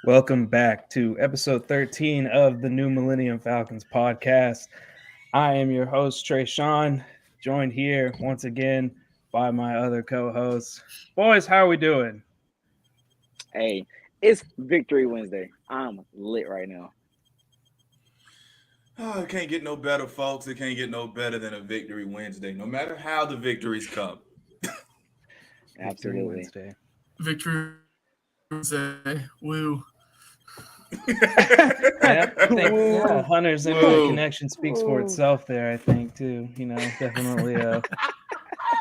Welcome back to episode 13 of the new Millennium Falcons podcast. I am your host, Trey Sean, joined here once again by my other co-hosts. Boys, how are we doing? Hey, it's Victory Wednesday. I'm lit right now. Oh, it can't get no better, folks. It can't get no better than a victory Wednesday, no matter how the victories come. Victory Absolutely. Wednesday. Victory Wednesday. Woo. Yeah, I think Woo. Hunter's internet Woo. connection speaks for Woo. itself there, I think, too.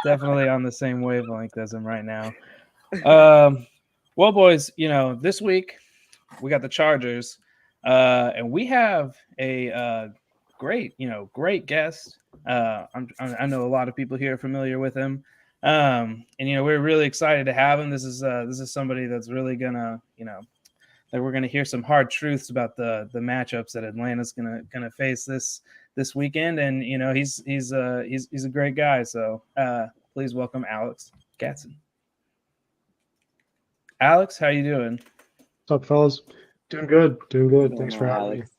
Definitely on the same wavelength as him right now. Well, boys, this week we got the Chargers, and we have a great guest. I know a lot of people here are familiar with him, and we're really excited to have him. This is somebody that's really gonna that we're gonna hear some hard truths about the matchups that Atlanta's gonna face this weekend, and he's a great guy. So please welcome Alex Kaston. Alex, how you doing? What's up, fellas? Doing good. What's Thanks going for on, having me. Alex?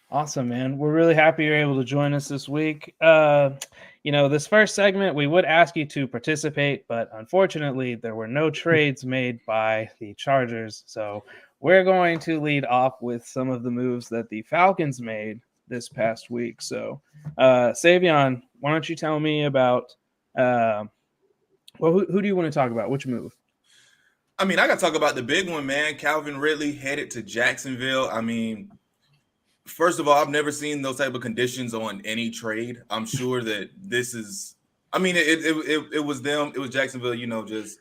Awesome, man. We're really happy you're able to join us this week. This first segment, we would ask you to participate, but unfortunately, there were no trades made by the Chargers. So we're going to lead off with some of the moves that the Falcons made this past week. So, Savion, why don't you tell me about who do you want to talk about? Which move? I mean, I got to talk about the big one, man. Calvin Ridley headed to Jacksonville. I mean, first of all, I've never seen those type of conditions on any trade. I'm sure that this is. I mean, it was them. It was Jacksonville. Just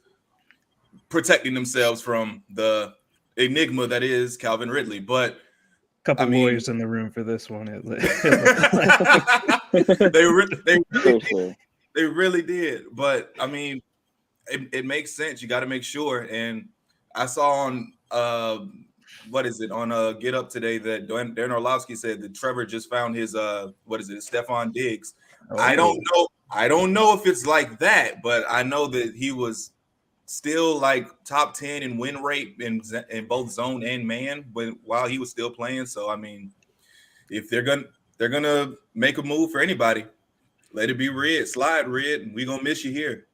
protecting themselves from the enigma that is Calvin Ridley. But Couple lawyers in the room for this one. For sure. They really did. But I mean, it makes sense. You got to make sure. And I saw on what is it on Get Up today that Darren Orlovsky said that Trevor just found his Stephon Diggs. Oh. I don't know if it's like that, but I know that he was still like top 10 in win rate in both zone and man while he was still playing. So I mean, if they're gonna make a move for anybody, let it be Red. Slide Red, and we're gonna miss you here.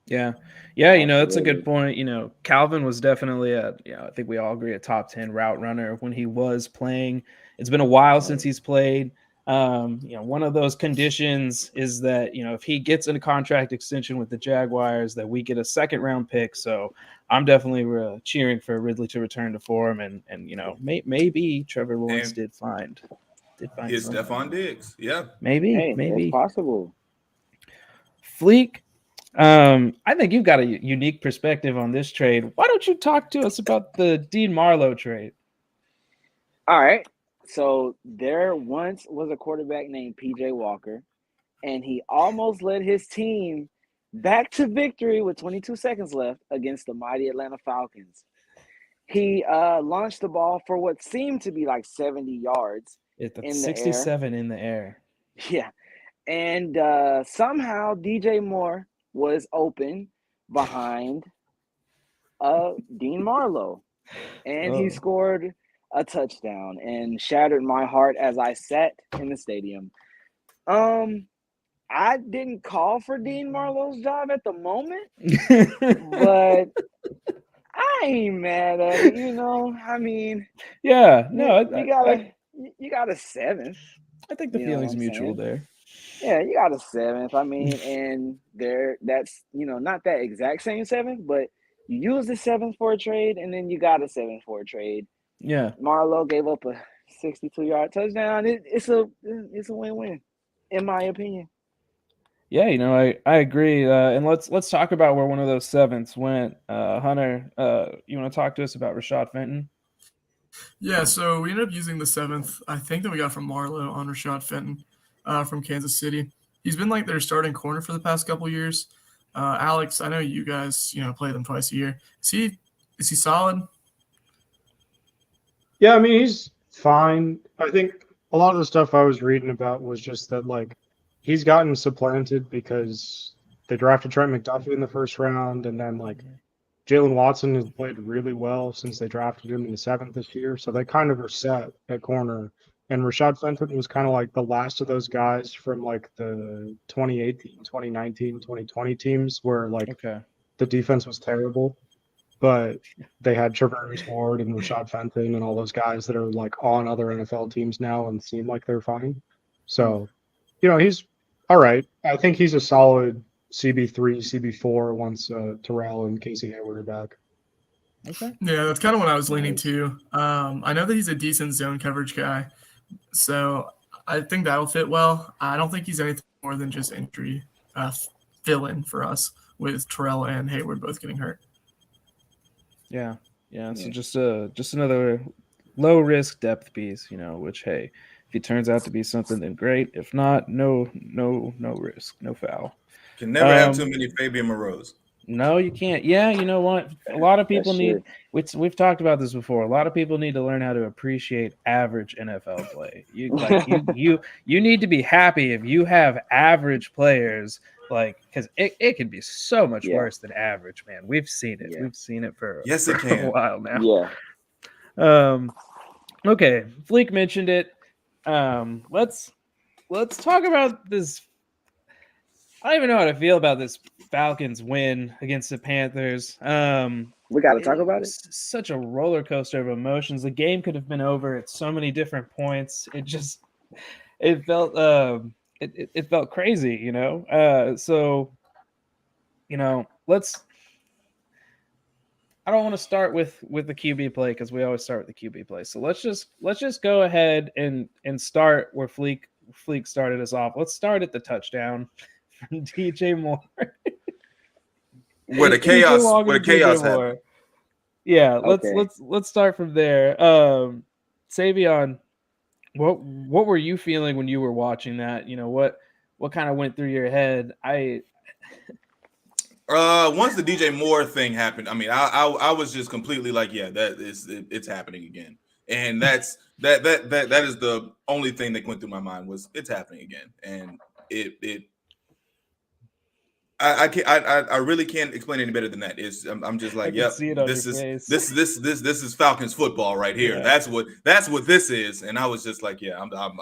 Yeah, that's a good point. Calvin was definitely I think we all agree, a top 10 route runner when he was playing. It's been a while since he's played. One of those conditions is that, if he gets in a contract extension with the Jaguars, that we get a second round pick. So I'm definitely cheering for Ridley to return to form, and maybe Trevor Lawrence did find his Stephon Diggs. Yeah, maybe It's possible. Fleek. I think you've got a unique perspective on this trade. Why don't you talk to us about the Dean Marlowe trade? All right. So there once was a quarterback named PJ Walker, and he almost led his team back to victory with 22 seconds left against the mighty Atlanta Falcons. He launched the ball for what seemed to be like 70 yards. It's 67 in the air. Yeah. And somehow DJ Moore was open behind Dean Marlowe. And he scored a touchdown and shattered my heart as I sat in the stadium. I didn't call for Dean Marlowe's job at the moment, but I ain't mad at it, I mean, yeah, no, you got a seventh. I think the feeling's mutual there. Yeah, you got a seventh. I mean, and that's not that exact same seventh, but you use the seventh for a trade, and then you got a seventh for a trade. Yeah, Marlowe gave up a 62-yard touchdown. It's a win-win, in my opinion. Yeah, I agree. And let's talk about where one of those sevenths went. Hunter, you want to talk to us about Rashad Fenton? Yeah, so we ended up using the seventh, I think, that we got from Marlowe on Rashad Fenton from Kansas City. He's been like their starting corner for the past couple years. Alex, I know you guys, play them twice a year. Is he solid? Yeah, I mean, he's fine. I think a lot of the stuff I was reading about was just that, like, he's gotten supplanted because they drafted Trent McDuffie in the first round, and then, like, Jalen Watson has played really well since they drafted him in the 7th this year, so they kind of are set at corner. And Rashad Fenton was kind of like the last of those guys from like the 2018, 2019, 2020 teams where like Okay. the defense was terrible, but they had Treverius Ward and Rashad Fenton and all those guys that are like on other NFL teams now and seem like they're fine. So, he's all right. I think he's a solid CB3, CB4 once Terrell and Casey Hayward are back. Okay. Yeah, that's kind of what I was leaning to. I know that he's a decent zone coverage guy, so I think that'll fit well. I don't think he's anything more than just injury fill-in for us with Terrell and Hayward both getting hurt. Yeah. So just another low risk depth piece, which hey, if he turns out to be something, then great. If not, no risk, no foul. Can never have too many Fabian Moreaus. No, you can't. Yeah, you know what? A lot of people need. We've talked about this before. A lot of people need to learn how to appreciate average NFL play. You need to be happy if you have average players, because it can be so much worse than average, man. We've seen it. We've seen it for a while now. Yeah. Okay, Fleek mentioned it. Let's talk about this. I don't even know how to feel about this Falcons win against the Panthers. We got to talk about it. Such a roller coaster of emotions. The game could have been over at so many different points. It felt it felt crazy, So, let's. I don't want to start with the QB play because we always start with the QB play. So let's just go ahead and start where Fleek started us off. Let's start at the touchdown from DJ Moore. Where the chaos happened. Yeah, let's start from there. Savion, what were you feeling when you were watching that? What kind of went through your head? Once the DJ Moore thing happened, I mean, I was just completely like, yeah, it's happening again, and that is the only thing that went through my mind was it's happening again, and I really can't explain any better than that. I'm just like, yep, this is Falcons football right here. Yeah. That's what this is, and I was just like, yeah, I'm done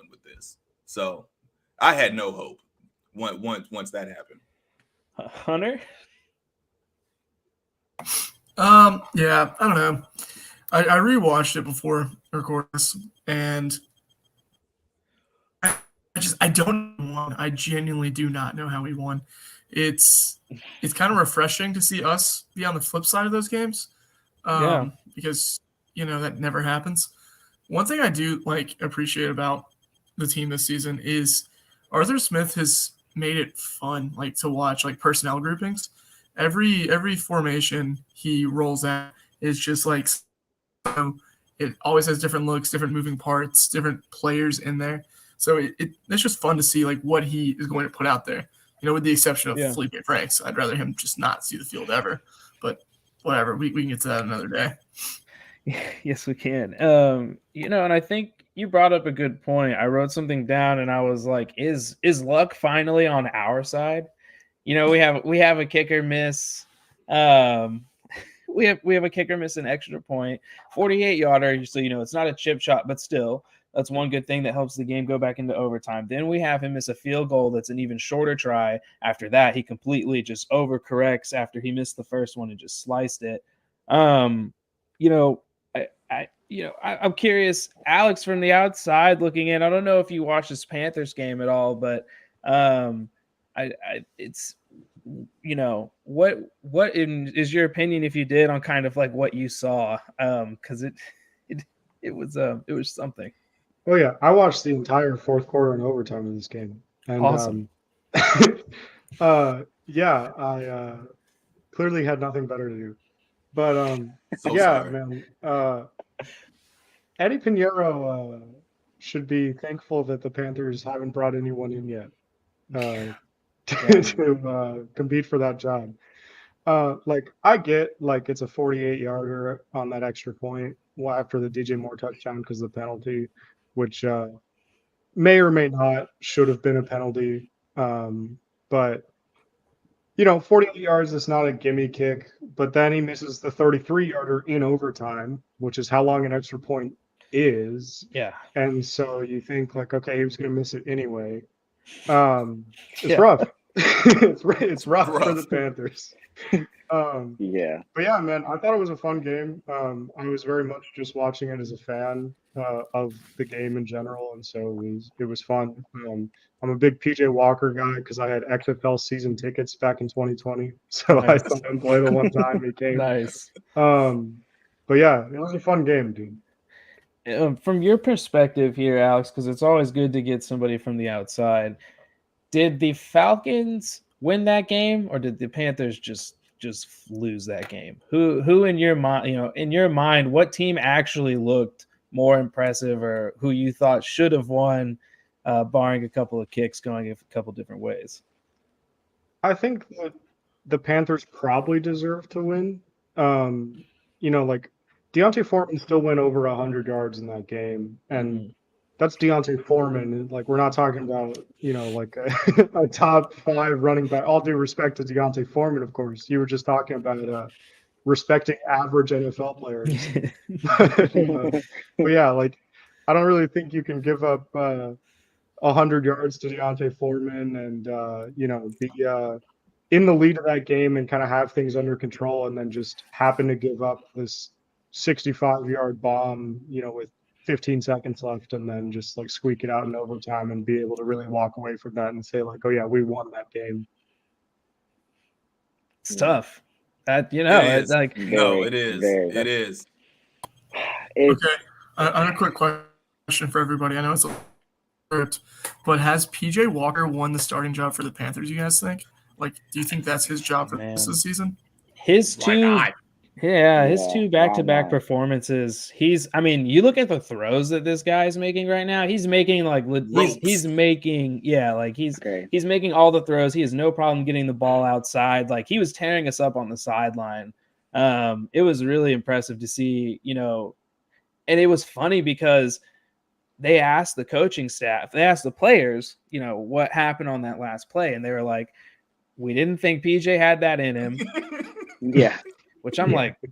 with this. So I had no hope once that happened. Hunter? Yeah, I don't know. I rewatched it before recording this, and I don't know. I genuinely do not know how we won. It's kind of refreshing to see us be on the flip side of those games, because that never happens. One thing I do appreciate about the team this season is Arthur Smith has made it fun to watch personnel groupings. Every formation he rolls out is just it always has different looks, different moving parts, different players in there. So it's just fun to see what he is going to put out there. With the exception of Felipe Franks. I'd rather him just not see the field ever. But whatever, we can get to that another day. Yes, we can. And I think you brought up a good point. I wrote something down and I was like, is luck finally on our side? We have a kicker miss. We have a kicker miss an extra point, 48-yarder. So it's not a chip shot, but still, that's one good thing that helps the game go back into overtime. Then we have him miss a field goal that's an even shorter try. After that, he completely just overcorrects after he missed the first one and just sliced it. I'm curious, Alex, from the outside looking in. I don't know if you watched this Panthers game at all, but it's what is your opinion, if you did, on kind of what you saw? Because it was something. Oh yeah, I watched the entire fourth quarter and overtime of this game. And, awesome. I clearly had nothing better to do. But sorry. man, Eddie Pinheiro should be thankful that the Panthers haven't brought anyone in yet to compete for that job. I get it's a 48-yarder on that extra point after the DJ Moore touchdown because of the penalty, which may or may not should have been a penalty. But 48 yards is not a gimme kick, but then he misses the 33-yarder in overtime, which is how long an extra point is. Yeah. And so you think like, okay, he was going to miss it anyway. It's Yeah. rough. It's rough for the Panthers. Yeah. But yeah, man, I thought it was a fun game. I was very much just watching it as a fan of the game in general, and so it was fun. I'm a big PJ Walker guy because I had XFL season tickets back in 2020, so I Nice. saw him play the one time he came. Nice. But yeah, it was a fun game, dude. From your perspective here, Alex, because it's always good to get somebody from the outside. Did the Falcons win that game, or did the Panthers just lose that game? Who in your mind, what team actually looked more impressive, or who you thought should have won, barring a couple of kicks going a couple different ways? I think that the Panthers probably deserve to win. Like Deontay Foreman still went over 100 yards in that game, and that's Deontay Foreman. Like, we're not talking about, like a top 5 running back. All due respect to Deontay Foreman, of course. You were just talking about respecting average NFL players. But yeah, like, I don't really think you can give up 100 yards to Deontay Foreman and, be in the lead of that game and kind of have things under control, and then just happen to give up this 65-yard bomb, with 15 seconds left, and then just like squeak it out in overtime and be able to really walk away from that and say like, oh yeah, we won that game. It's tough. That It is. like No, it is. It is. Okay, I have a quick question for everybody. I know it's a script, but has PJ Walker won the starting job for the Panthers, you guys think? Like, do you think that's his job for this season? His two back-to-back not? performances. You look at the throws that this guy is making right now. He's making he's making all the throws. He has no problem getting the ball outside. Like, he was tearing us up on the sideline. It was really impressive to see, and it was funny because they asked the coaching staff, they asked the players, what happened on that last play, and they were like, we didn't think PJ had that in him. Yeah. Which I'm like, I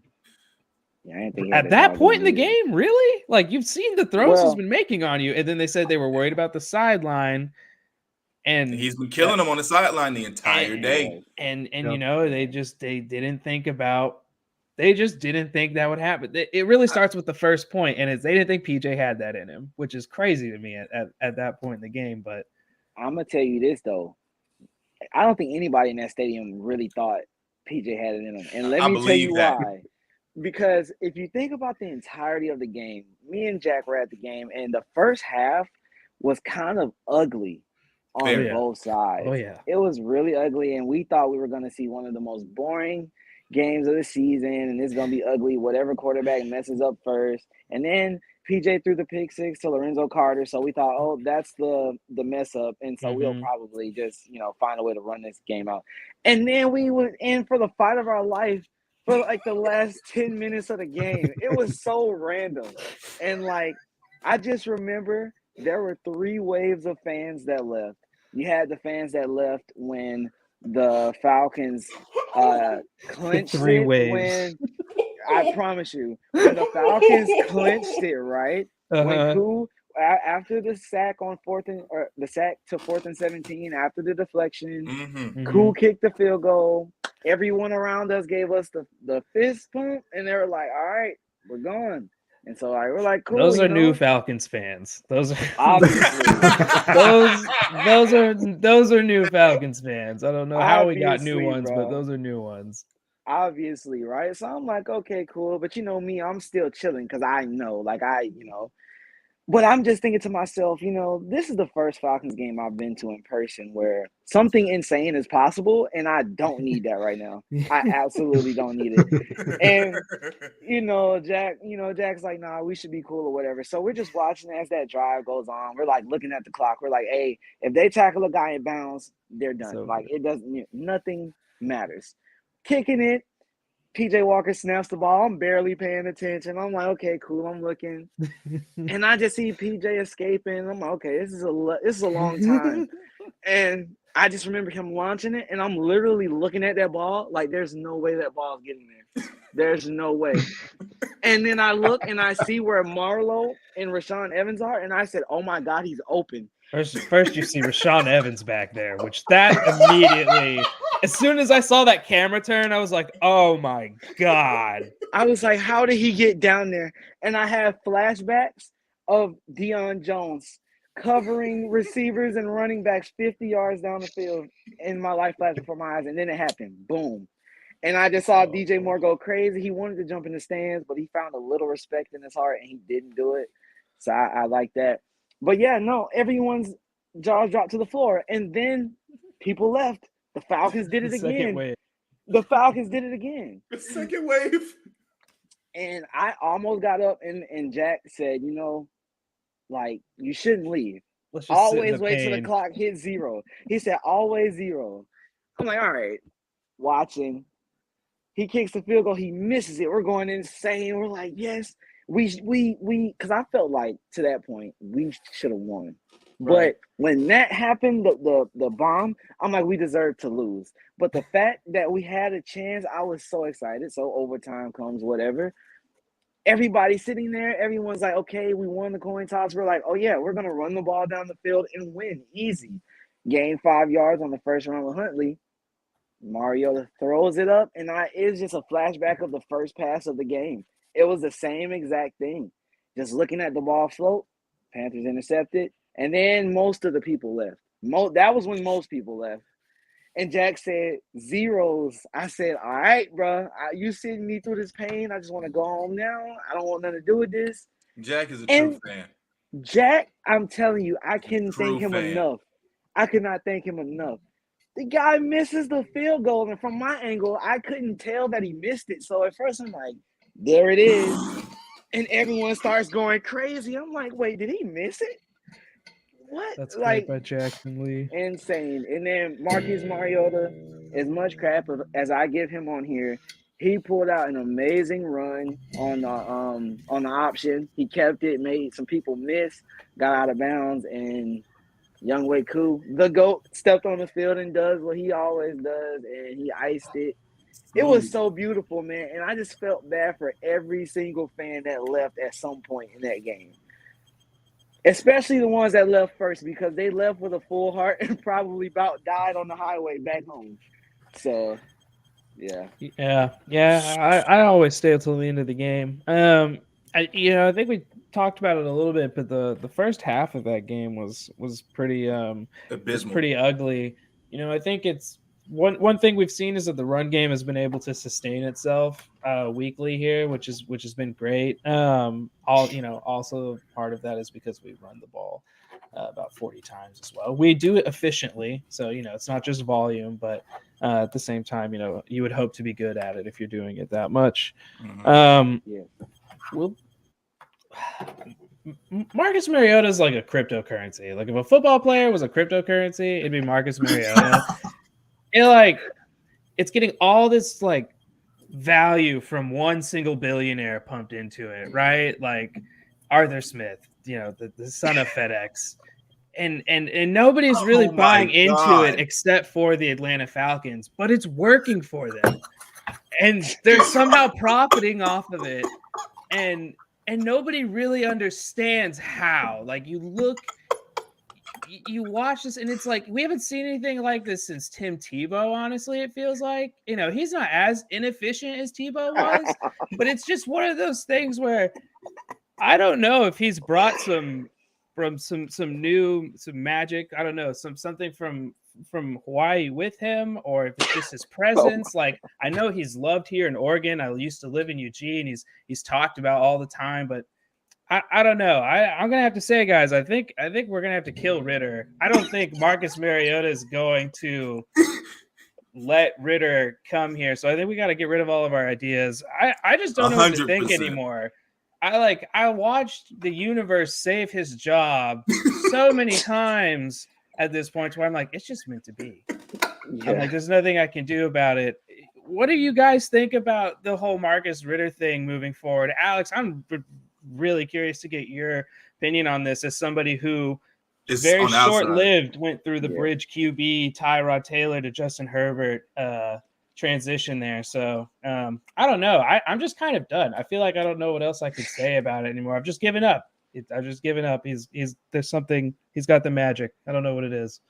didn't think at that point in the game, really? Like, you've seen the throws he's been making on you. And then they said they were worried about the sideline. And he's been killing them on the sideline the entire day. And they didn't think that would happen. It really starts with the first point, and they didn't think PJ had that in him, which is crazy to me at that point in the game. But I'm going to tell you this, though. I don't think anybody in that stadium really thought PJ had it in him. And let me tell you why. Because if you think about the entirety of the game, me and Jack were at the game, and the first half was kind of ugly on both sides. Oh, yeah. It was really ugly, and we thought we were going to see one of the most boring games of the season, and it's going to be ugly, whatever quarterback messes up first. And then PJ threw the pick 6 to Lorenzo Carter, so we thought, oh, that's the mess up, and so we'll probably just, find a way to run this game out. And then we went in for the fight of our life for like the last 10 minutes of the game. It was so random. And like, I just remember there were 3 waves of fans that left. You had the fans that left when the Falcons clinched 3 it. waves. I promise you, when the Falcons clinched it, right? When after the sack on the sack to 4th and 17, after the deflection, Cool kicked the field goal. Everyone around us gave us the fist pump, and they were like, "All right, we're going." And so we're like, "Cool." Those are new Falcons fans. Those are obviously those are new Falcons fans. I don't know how we got new ones, bro. but those are new ones. Obviously, right? So I'm like, okay, cool. But me, I'm still chilling because I know, but I'm just thinking to myself, this is the first Falcons game I've been to in person where something insane is possible, and I don't need that right now. I absolutely don't need it. And, Jack's like, nah, we should be cool or whatever. So we're just watching as that drive goes on. We're like looking at the clock. We're like, hey, if they tackle a guy in bounds, they're done. So it doesn't, nothing matters. Kicking it, PJ Walker snaps the ball. I'm barely paying attention. I'm like, okay, cool. I'm looking, and I just see PJ escaping. I'm like, okay, this is a long time. And I just remember him launching it, and I'm literally looking at that ball like there's no way that ball's getting there. There's no way. And then I look and I see where Marlo and Rashawn Evans are, and I said, "Oh my God, he's open." First you see Rashawn Evans back there, which that immediately, as soon as I saw that camera turn, I was like, "Oh my God!" I was like, "How did he get down there?" And I have flashbacks of Deion Jones covering receivers and running backs 50 yards down the field in my life flash before my eyes, and then it happened. Boom. And I just saw DJ Moore go crazy. He wanted to jump in the stands, but he found a little respect in his heart, and he didn't do it. So I like that. But yeah, no, everyone's jaws dropped to the floor, and then people left. The Falcons did it The second again. wave. The Falcons did it again. The second wave. And I almost got up, and Jack said, you know, like, you shouldn't leave. Let's just sit in Always the wait till the pain. clock hits 0. He said, always 0. I'm like, all right, watching. He kicks the field goal. He misses it. We're going insane. We're like, yes, we, because I felt like to that point we should have won. Right. But when that happened, the bomb, I'm like, we deserve to lose. But the fact that we had a chance, I was so excited. So overtime comes, whatever. Everybody's sitting there. Everyone's like, okay, we won the coin toss. We're like, oh yeah, we're gonna run the ball down the field and win easy. Gain 5 yards on the first run with Huntley. Mariota throws it up, and it's just a flashback of the first pass of the game. It was the same exact thing. Just looking at the ball float, Panthers intercepted, and then most of the people left. That was when most people left. And Jack said, zeros. I said, all right, bro, you sitting me through this pain. I just want to go home now. I don't want nothing to do with this. Jack is a true fan. Jack, I'm telling you, I couldn't thank him fan. enough. I could not thank him enough. The guy misses the field goal, and from my angle, I couldn't tell that he missed it. So at first, I'm like, there it is. And everyone starts going crazy. I'm like, wait, did he miss it? What? That's like great by Jackson Lee. Insane. And then Marcus Mariota, as much crap as I give him on here, he pulled out an amazing run on the option. He kept it, made some people miss, got out of bounds, and Younghoe Koo, the GOAT, stepped on the field and does what he always does, and he iced it. It was so beautiful, man, and I just felt bad for every single fan that left at some point in that game. Especially the ones that left first, because they left with a full heart and probably about died on the highway back home. So, yeah. I always stay until the end of the game. I think we talked about it a little bit, but the first half of that game was pretty pretty ugly. I think it's one thing we've seen is that the run game has been able to sustain itself weekly here, which has been great. Also part of that is because we run the ball about 40 times as well. We do it efficiently, so it's not just volume, but at the same time, you would hope to be good at it if you're doing it that much. Well, Marcus Mariota is like a cryptocurrency. Like if a football player was a cryptocurrency, it'd be Marcus Mariota. It's getting all this like value from one single billionaire pumped into it, right? Like Arthur Smith, the son of FedEx. And nobody's really buying into it except for the Atlanta Falcons, but it's working for them. And they're somehow profiting off of it. And nobody really understands how. Like you watch this, and it's like we haven't seen anything like this since Tim Tebow. Honestly, it feels like he's not as inefficient as Tebow was, but it's just one of those things where I don't know if he's brought some magic. I don't know, something from Hawaii with him, or if it's just his presence. Like I know he's loved here in Oregon. I used to live in Eugene. He's talked about all the time, but I don't know. I'm gonna have to say, guys, I think we're gonna have to kill Ritter. I don't think Marcus Mariota is going to let Ritter come here. So I think we got to get rid of all of our ideas. I just don't know what to think anymore. I watched the universe save his job so many times at this point where I'm like, it's just meant to be. Yeah. I'm like, there's nothing I can do about it. What do you guys think about the whole Marcus Ritter thing moving forward? Alex, I'm really curious to get your opinion on this as somebody who It's very on the outside. short-lived. Went through the Yeah. bridge QB Tyrod Taylor to Justin Herbert transition there. So I don't know. I'm just kind of done. I feel like I don't know what else I can say about it anymore. I've just given up. I've just given up. He's there's something. He's got the magic. I don't know what it is.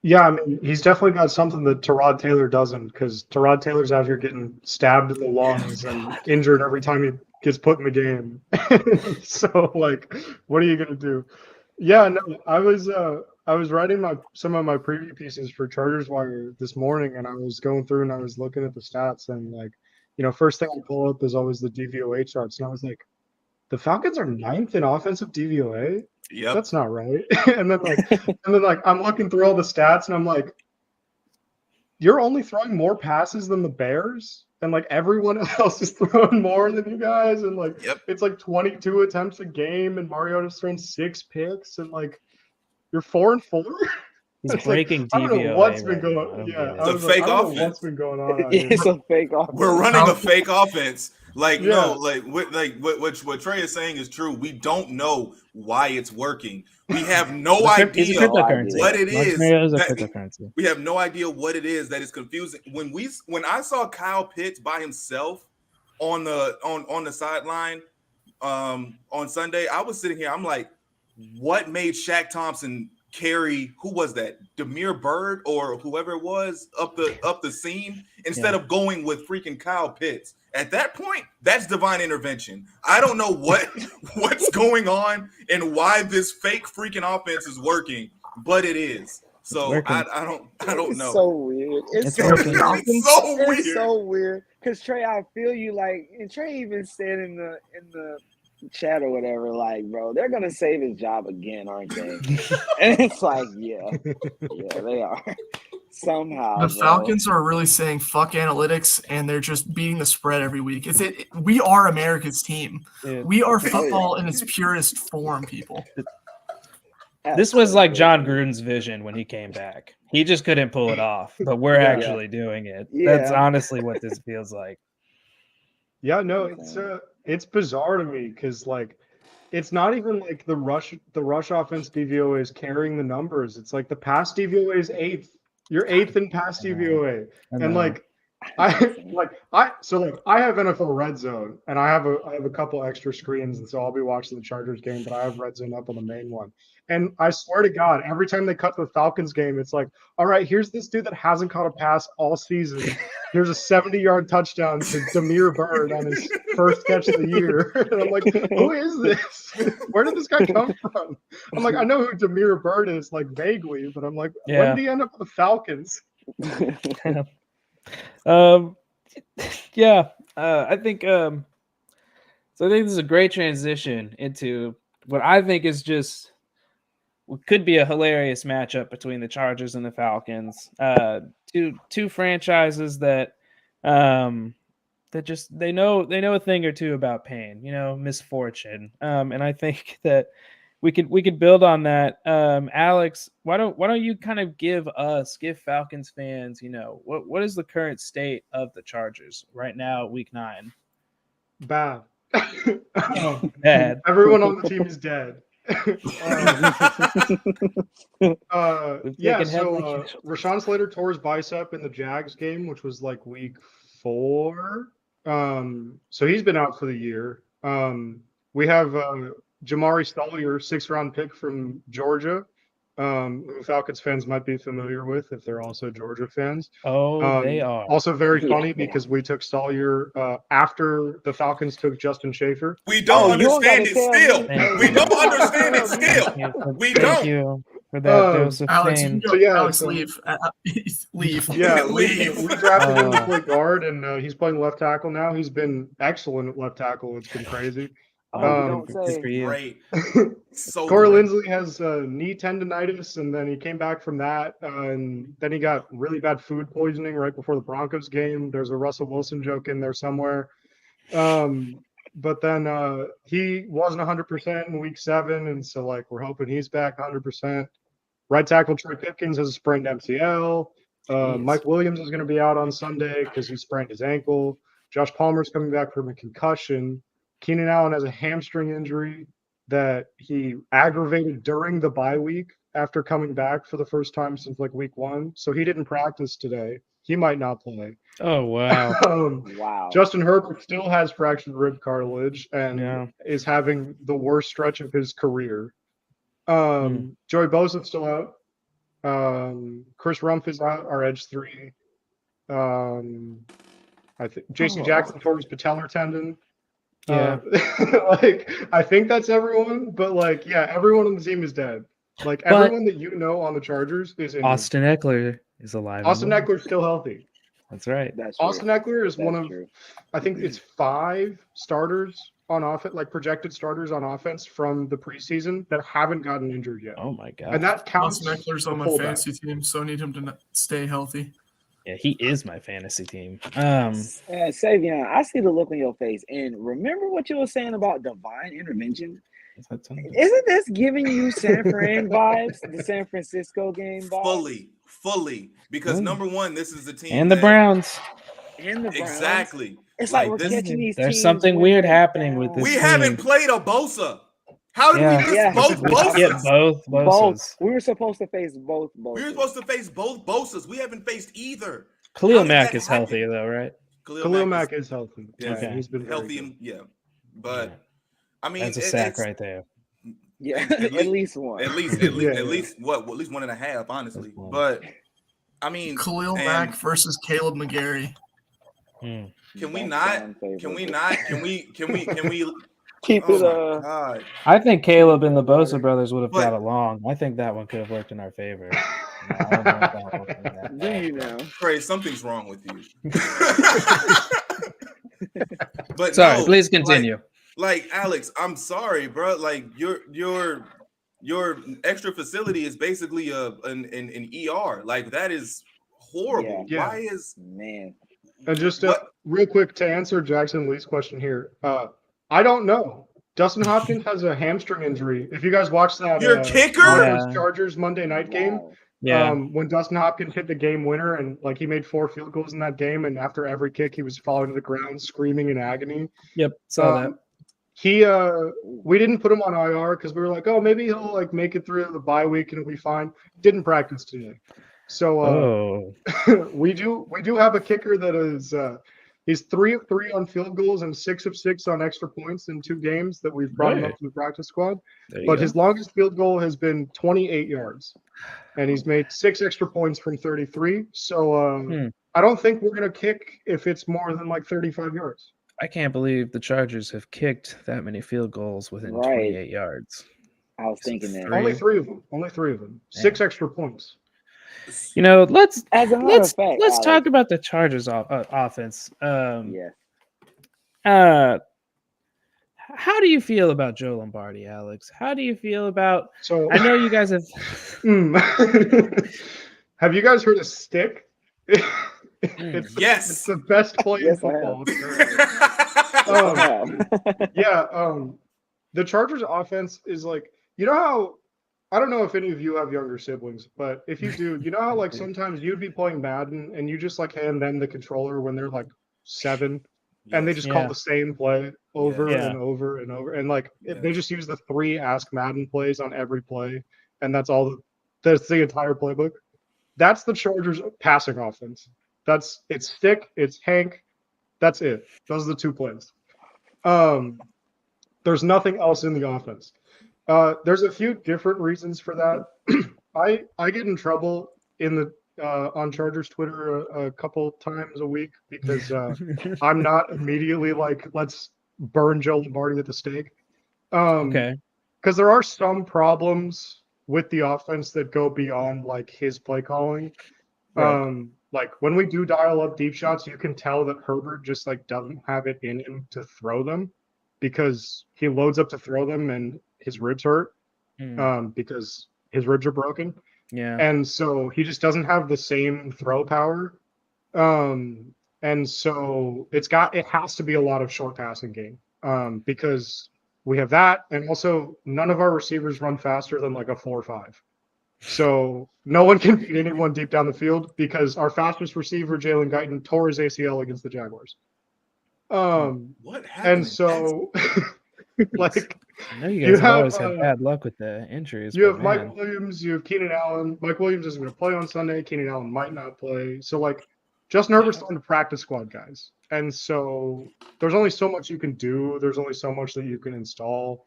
Yeah, I mean, he's definitely got something that Tyrod Taylor doesn't, because Tyrod Taylor's out here getting stabbed in the lungs and injured every time he gets put in the game. So, like, what are you gonna do? Yeah, no, I was writing some of my preview pieces for Chargers Wire this morning, and I was going through and I was looking at the stats, and like, first thing I pull up is always the DVOA charts, and I was like, the Falcons are 9th in offensive DVOA. Yep. That's not right. and then I'm looking through all the stats and I'm like, you're only throwing more passes than the Bears, and like everyone else is throwing more than you guys, and like it's like 22 attempts a game, and Mariota's thrown 6 picks, and like you're 4-4. He's It's breaking I don't know DVOA what's been right going now. I on. don't Yeah, get it. I was It's a like, fake I don't know offense. what's been going on. out here. It's a fake offense. We're running a fake offense. Like, Yeah. no, like what Trey is saying is true. We don't know why it's working. We have no It's a idea cryptocurrency. what it Marcus is. Mariota is a that- cryptocurrency. We have no idea what it is that is confusing. When I saw Kyle Pitts by himself on the sideline on Sunday, I was sitting here. I'm like, what made Shaq Thompson carry, who was that, Demir Bird or whoever it was, up the seam instead of going with freaking Kyle Pitts? At that point, that's divine intervention. I don't know what's going on and why this fake freaking offense is working, but it is. So I don't know. It's so weird. It's working. It's so weird. Because Trey, I feel you, like, and Trey even said in the chat or whatever, like, bro, they're gonna save his job again, aren't they? And it's like, yeah, they are. Somehow The Falcons are really saying fuck analytics, and they're just beating the spread every week. We are America's team. Dude. We are football in its purest form, people. This was like John Gruden's vision when he came back. He just couldn't pull it off, but we're actually doing it. Yeah. That's honestly what this feels like. Yeah, no, it's bizarre to me because like it's not even like the rush offense DVOA is carrying the numbers. It's like the pass DVOA is 8th. You're 8th in pass DVOA, and like I have NFL Red Zone, and I have a couple extra screens, and so I'll be watching the Chargers game, but I have Red Zone up on the main one. And I swear to God, every time they cut to the Falcons game, it's like, all right, here's this dude that hasn't caught a pass all season. Here's a 70-yard touchdown to Demir Bird on his first catch of the year. And I'm like, who is this? Where did this guy come from? I'm like, I know who Demir Bird is, like vaguely, but I'm like, when did he end up with the Falcons? I think so. I think this is a great transition into what I think is just what could be a hilarious matchup between the Chargers and the Falcons. Two franchises that just they know a thing or two about pain, misfortune. And I think that we could build on that. Alex, why don't you kind of give Falcons fans, what is the current state of the Chargers right now, week 9? Bad. Bad. Everyone on the team is dead. Rashawn Slater tore his bicep in the Jags game, which was like week 4. So he's been out for the year. We have Jamari Stollier, 6th-round pick from Georgia, who Falcons fans might be familiar with if they're also Georgia fans. They are. Also very funny because we took Stollier after the Falcons took Justin Schaefer. We don't understand it still. We don't understand it still. We don't. Thank you for that dose of Alex, pain. leave. Leave. Yeah, Leave. we drafted him to play guard, and he's playing left tackle now. He's been excellent at left tackle. It's been crazy. Don't Good say. for you. Great. So Corey great. Linsley has knee tendonitis, and then he came back from that, and then he got really bad food poisoning right before the Broncos game. There's a Russell Wilson joke in there somewhere. But then he wasn't 100% in week 7, and so like we're hoping he's back 100%. Right tackle Troy Pipkins has a sprained MCL. Mike Williams is going to be out on Sunday because he sprained his ankle. Josh Palmer's coming back from a concussion. Keenan Allen has a hamstring injury. that he aggravated during the bye week after coming back for the first time since like week 1. So he didn't practice today. He might not play. Oh wow. Wow. Justin Herbert still has fractured rib cartilage and Yeah. is having the worst stretch of his career. Joey Bosa's still out. Chris Rumph is out, our edge 3. I think J.C. Jackson tore his patellar tendon. Yeah. Like I think that's everyone, but like yeah, everyone on the team is dead. Like But- everyone that you know on the Chargers is injured. Austin Eckler is alive. Austin and well. Eckler's still healthy. That's right. That's true. Austin Eckler is one That's of, true. I think it's 5 starters on offense, like projected starters on offense from the preseason that haven't gotten injured yet. Oh my god. And that counts. Austin Eckler's on for my fullback. fantasy team, so I need him to stay healthy. Yeah, he is my fantasy team. Savion, I see the look on your face. And remember what you were saying about divine intervention? Isn't this giving you San Fran vibes? The San Francisco game vibes? Fully. Because number one, this is the team and the that- Browns. And the Browns. Exactly. It's like we're this- catching these There's teams something when weird they're happening with down. this We team. haven't played a Bosa. How did Yeah. we miss Yeah. both We should get Bosas? both Both. Bosas. We were supposed to face both. We were supposed to face both Bosas. We haven't faced either. Khalil How did Mack that is healthy happen? though, right? Khalil Mack is healthy. Yeah, Okay. he's been very healthy good. and but I mean That's a it- sack it's- right there. Yeah, At at least one. At least Yeah. at least 1.5, honestly. That's one. But I mean, Khalil and Mack versus Caleb McGarry. Hmm. Can we That's not? unfavorable. Can we? Keep Oh it my God! I think Caleb and the Bosa brothers would have But- got along. I think that one could have worked in our favor. I don't know if that one would have got do you know? Trey, something's wrong with you. But Sorry, no, please continue. Like Alex, I'm sorry, bro. Like your extra facility is basically an ER. Like that is horrible. Yeah. Why is Man. And just What? real quick to answer Jackson Lee's question here, I don't know. Dustin Hopkins has a hamstring injury. If you guys watched that, Your kicker? Broncos Yeah. Chargers Monday night game, Wow. Yeah. when Dustin Hopkins hit the game winner and like he made 4 field goals in that game, and after every kick he was falling to the ground screaming in agony. Yep. Saw that. He we didn't put him on IR because we were like, oh, maybe he'll like make it through the bye week and it'll be fine. Didn't practice today. So we do have a kicker that is he's 3 of 3 on field goals and 6 of 6 on extra points in 2 games that we've brought him Right. up to the practice squad. There you But go. his longest field goal has been 28 yards, and he's made 6 extra points from 33. So I don't think we're gonna kick if it's more than like 35 yards. I can't believe the Chargers have kicked that many field goals within Right. 28 yards. I was thinking that. Three. Only 3 of them. Only 3 of them. 6 extra points. You know, let's As a matter let's of fact, let's Alex, talk about the Chargers offense. Yeah. How do you feel about Joe Lombardi, Alex? How do you feel about? So I know you guys have. Have you guys heard of stick? It's Yes. it's the best play in Yes, I football. Wow. The Chargers offense is like, you know how, I don't know if any of you have younger siblings, but if you do, you know how like sometimes you'd be playing Madden and you just like hand them the controller when they're like 7 and they just Yeah. call the same play over Yeah. and over and over. And like Yeah. they just use the 3 Ask Madden plays on every play. And that's that's the entire playbook. That's the Chargers passing offense. It's Stick, it's Hank. That's it. Those are the 2 plays. There's nothing else in the offense. There's a few different reasons for that. I get in trouble in the on Chargers Twitter a couple times a week because I'm not immediately like, let's burn Joe Lombardi at the stake. Okay. Because there are some problems with the offense that go beyond like his play calling. Right. Like when we do dial up deep shots, you can tell that Herbert just like doesn't have it in him to throw them because he loads up to throw them and his ribs hurt because his ribs are broken. Yeah. And so he just doesn't have the same throw power. And so it has to be a lot of short passing game because we have that. And also none of our receivers run faster than like a 4.5. So no one can beat anyone deep down the field because our fastest receiver, Jalen Guyton, tore his ACL against the Jaguars. What happened? And so like I know you You guys have have, always had bad luck with the injuries. You but have Mike man. Williams, you have Keenan Allen. Mike Williams isn't going to play on Sunday. Keenan Allen might not play. So, like, Justin Herbert's on the practice squad, guys. And so there's only so much you can do. There's only so much that you can install.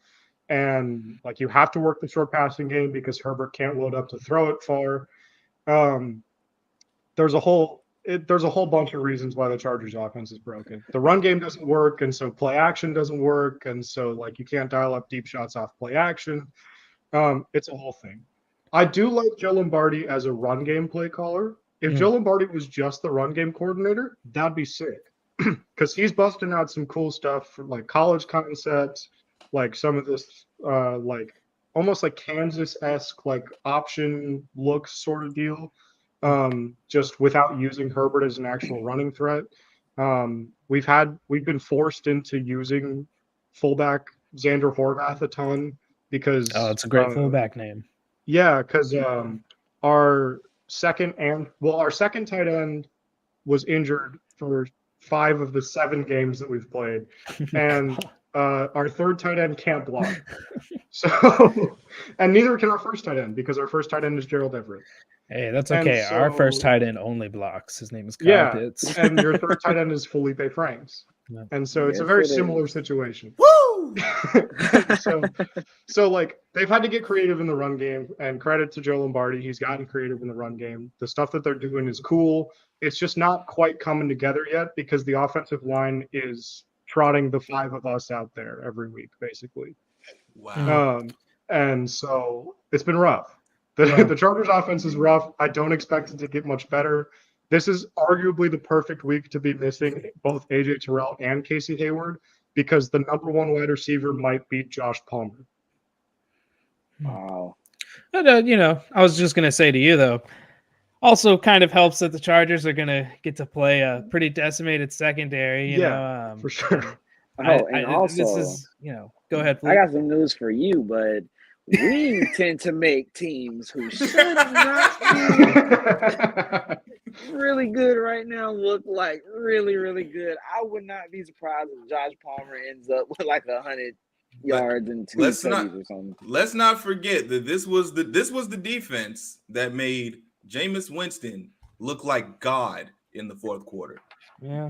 And, like, you have to work the short passing game because Herbert can't load up to throw it far. There's a whole bunch of reasons why the Chargers offense is broken. The run game doesn't work, and so play action doesn't work. And so, like, you can't dial up deep shots off play action. It's a whole thing. I do like Joe Lombardi as a run game play caller. If Joe Lombardi was just the run game coordinator, that'd be sick. Because he's busting out some cool stuff for like college concepts, like some of this like almost like Kansas-esque like option look sort of deal. Just without using Herbert as an actual running threat. We've been forced into using fullback Xander Horvath a ton. Because it's a great fullback name. Yeah, because our second tight end was injured for 5 of the 7 games that we've played, and our third tight end can't block. So, and neither can our first tight end because our first tight end is Gerald Everett. Hey, that's okay. So, our first tight end only blocks. His name is Kyle Pitts. And your third tight end is Felipe Franks. Yeah. And so it's a very similar situation. Woo! So like they've had to get creative in the run game, and credit to Joe Lombardi, he's gotten creative in the run game. The stuff that they're doing is cool. It's just not quite coming together yet because the offensive line is trotting the 5 of us out there every week, basically. Wow. And so it's been rough. The Chargers offense is rough. I don't expect it to get much better. This is arguably the perfect week to be missing both AJ Terrell and Casey Hayward because the number 1 wide receiver might be Josh Palmer. Wow. But, I was just going to say to you, though, also kind of helps that the Chargers are going to get to play a pretty decimated secondary. You know, for sure. Also, this is, go ahead, please. I got some news for you, but we tend to make teams who should not be really good right now look like really, really good. I would not be surprised if Josh Palmer ends up with like 100 yards and 2 touchdowns or something. Let's not forget that this was the defense that made Jameis Winston look like God in the fourth quarter. Yeah.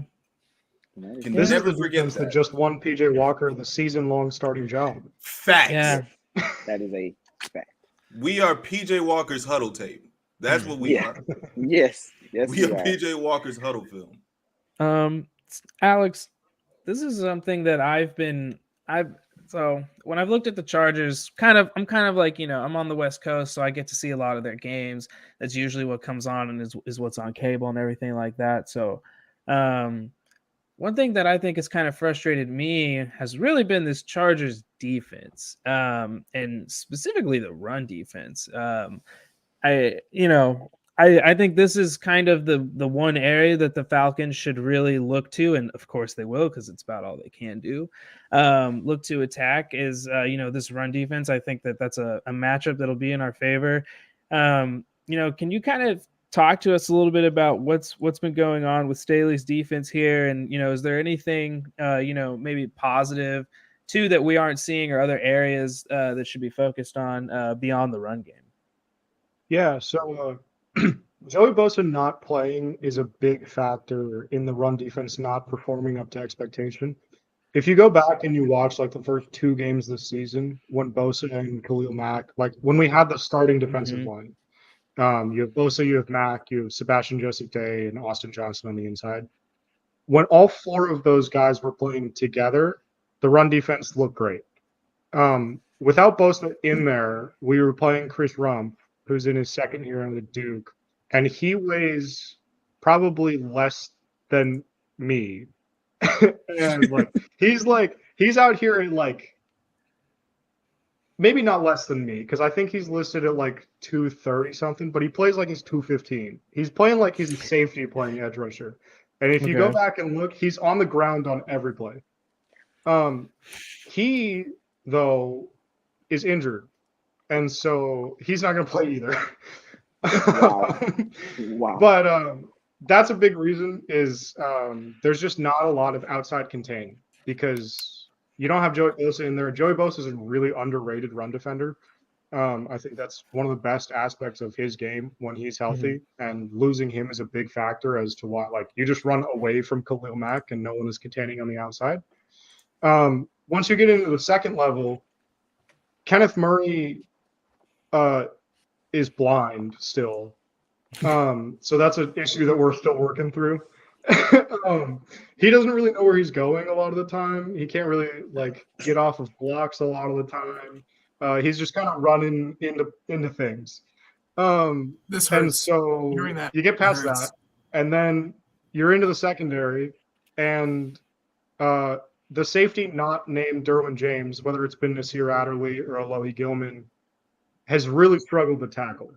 This is the defense that just won PJ Walker the season-long starting job. Facts. Yeah. That is a fact. We are PJ Walker's huddle tape. That's what we are. Yes. We are PJ Walker's huddle film. Alex, this is something that so when I've looked at the Chargers, I'm kind of like, I'm on the West Coast, so I get to see a lot of their games. That's usually what comes on and is what's on cable and everything like that. So one thing that I think has kind of frustrated me has really been this Chargers defense, and specifically the run defense. I think this is kind of the one area that the Falcons should really look to, and of course they will because it's about all they can do. Look to attack is this run defense. I think that's a matchup that'll be in our favor. Can you kind of talk to us a little bit about what's been going on with Staley's defense here, and is there anything maybe positive too that we aren't seeing, or other areas that should be focused on beyond the run game? Yeah, so Joey Bosa not playing is a big factor in the run defense not performing up to expectation. If you go back and you watch like the first 2 games this season, when Bosa and Khalil Mack, like when we had the starting defensive line, you have Bosa, you have Mack, you have Sebastian Joseph Day, and Austin Johnson on the inside. When all 4 of those guys were playing together, the run defense looked great. Without Bosa in there, we were playing Chris Rump, who's in his second year on the Duke, and he weighs probably less than me. And he's out here in maybe not less than me, because I think he's listed at 230 something, but he plays like he's 215. He's playing like he's a safety playing edge rusher. And if you go back and look, he's on the ground on every play. He, though, is injured. And so he's not going to play either. Wow. But that's a big reason is there's just not a lot of outside contain because you don't have Joey Bosa in there. Joey Bosa is a really underrated run defender. I think that's one of the best aspects of his game when he's healthy, and losing him is a big factor as to why, like, you just run away from Khalil Mack and no one is containing on the outside. Once you get into the second level, Kenneth Murray is blind still. So that's an issue that we're still working through. He doesn't really know where he's going a lot of the time. He can't really like get off of blocks a lot of the time. He's just kind of running into things. This hurts. And so Hearing that you get past hurts. that, and then you're into the secondary, and the safety not named Derwin James, whether it's been Nasir Adderley or Alohi Gilman, has really struggled to tackle.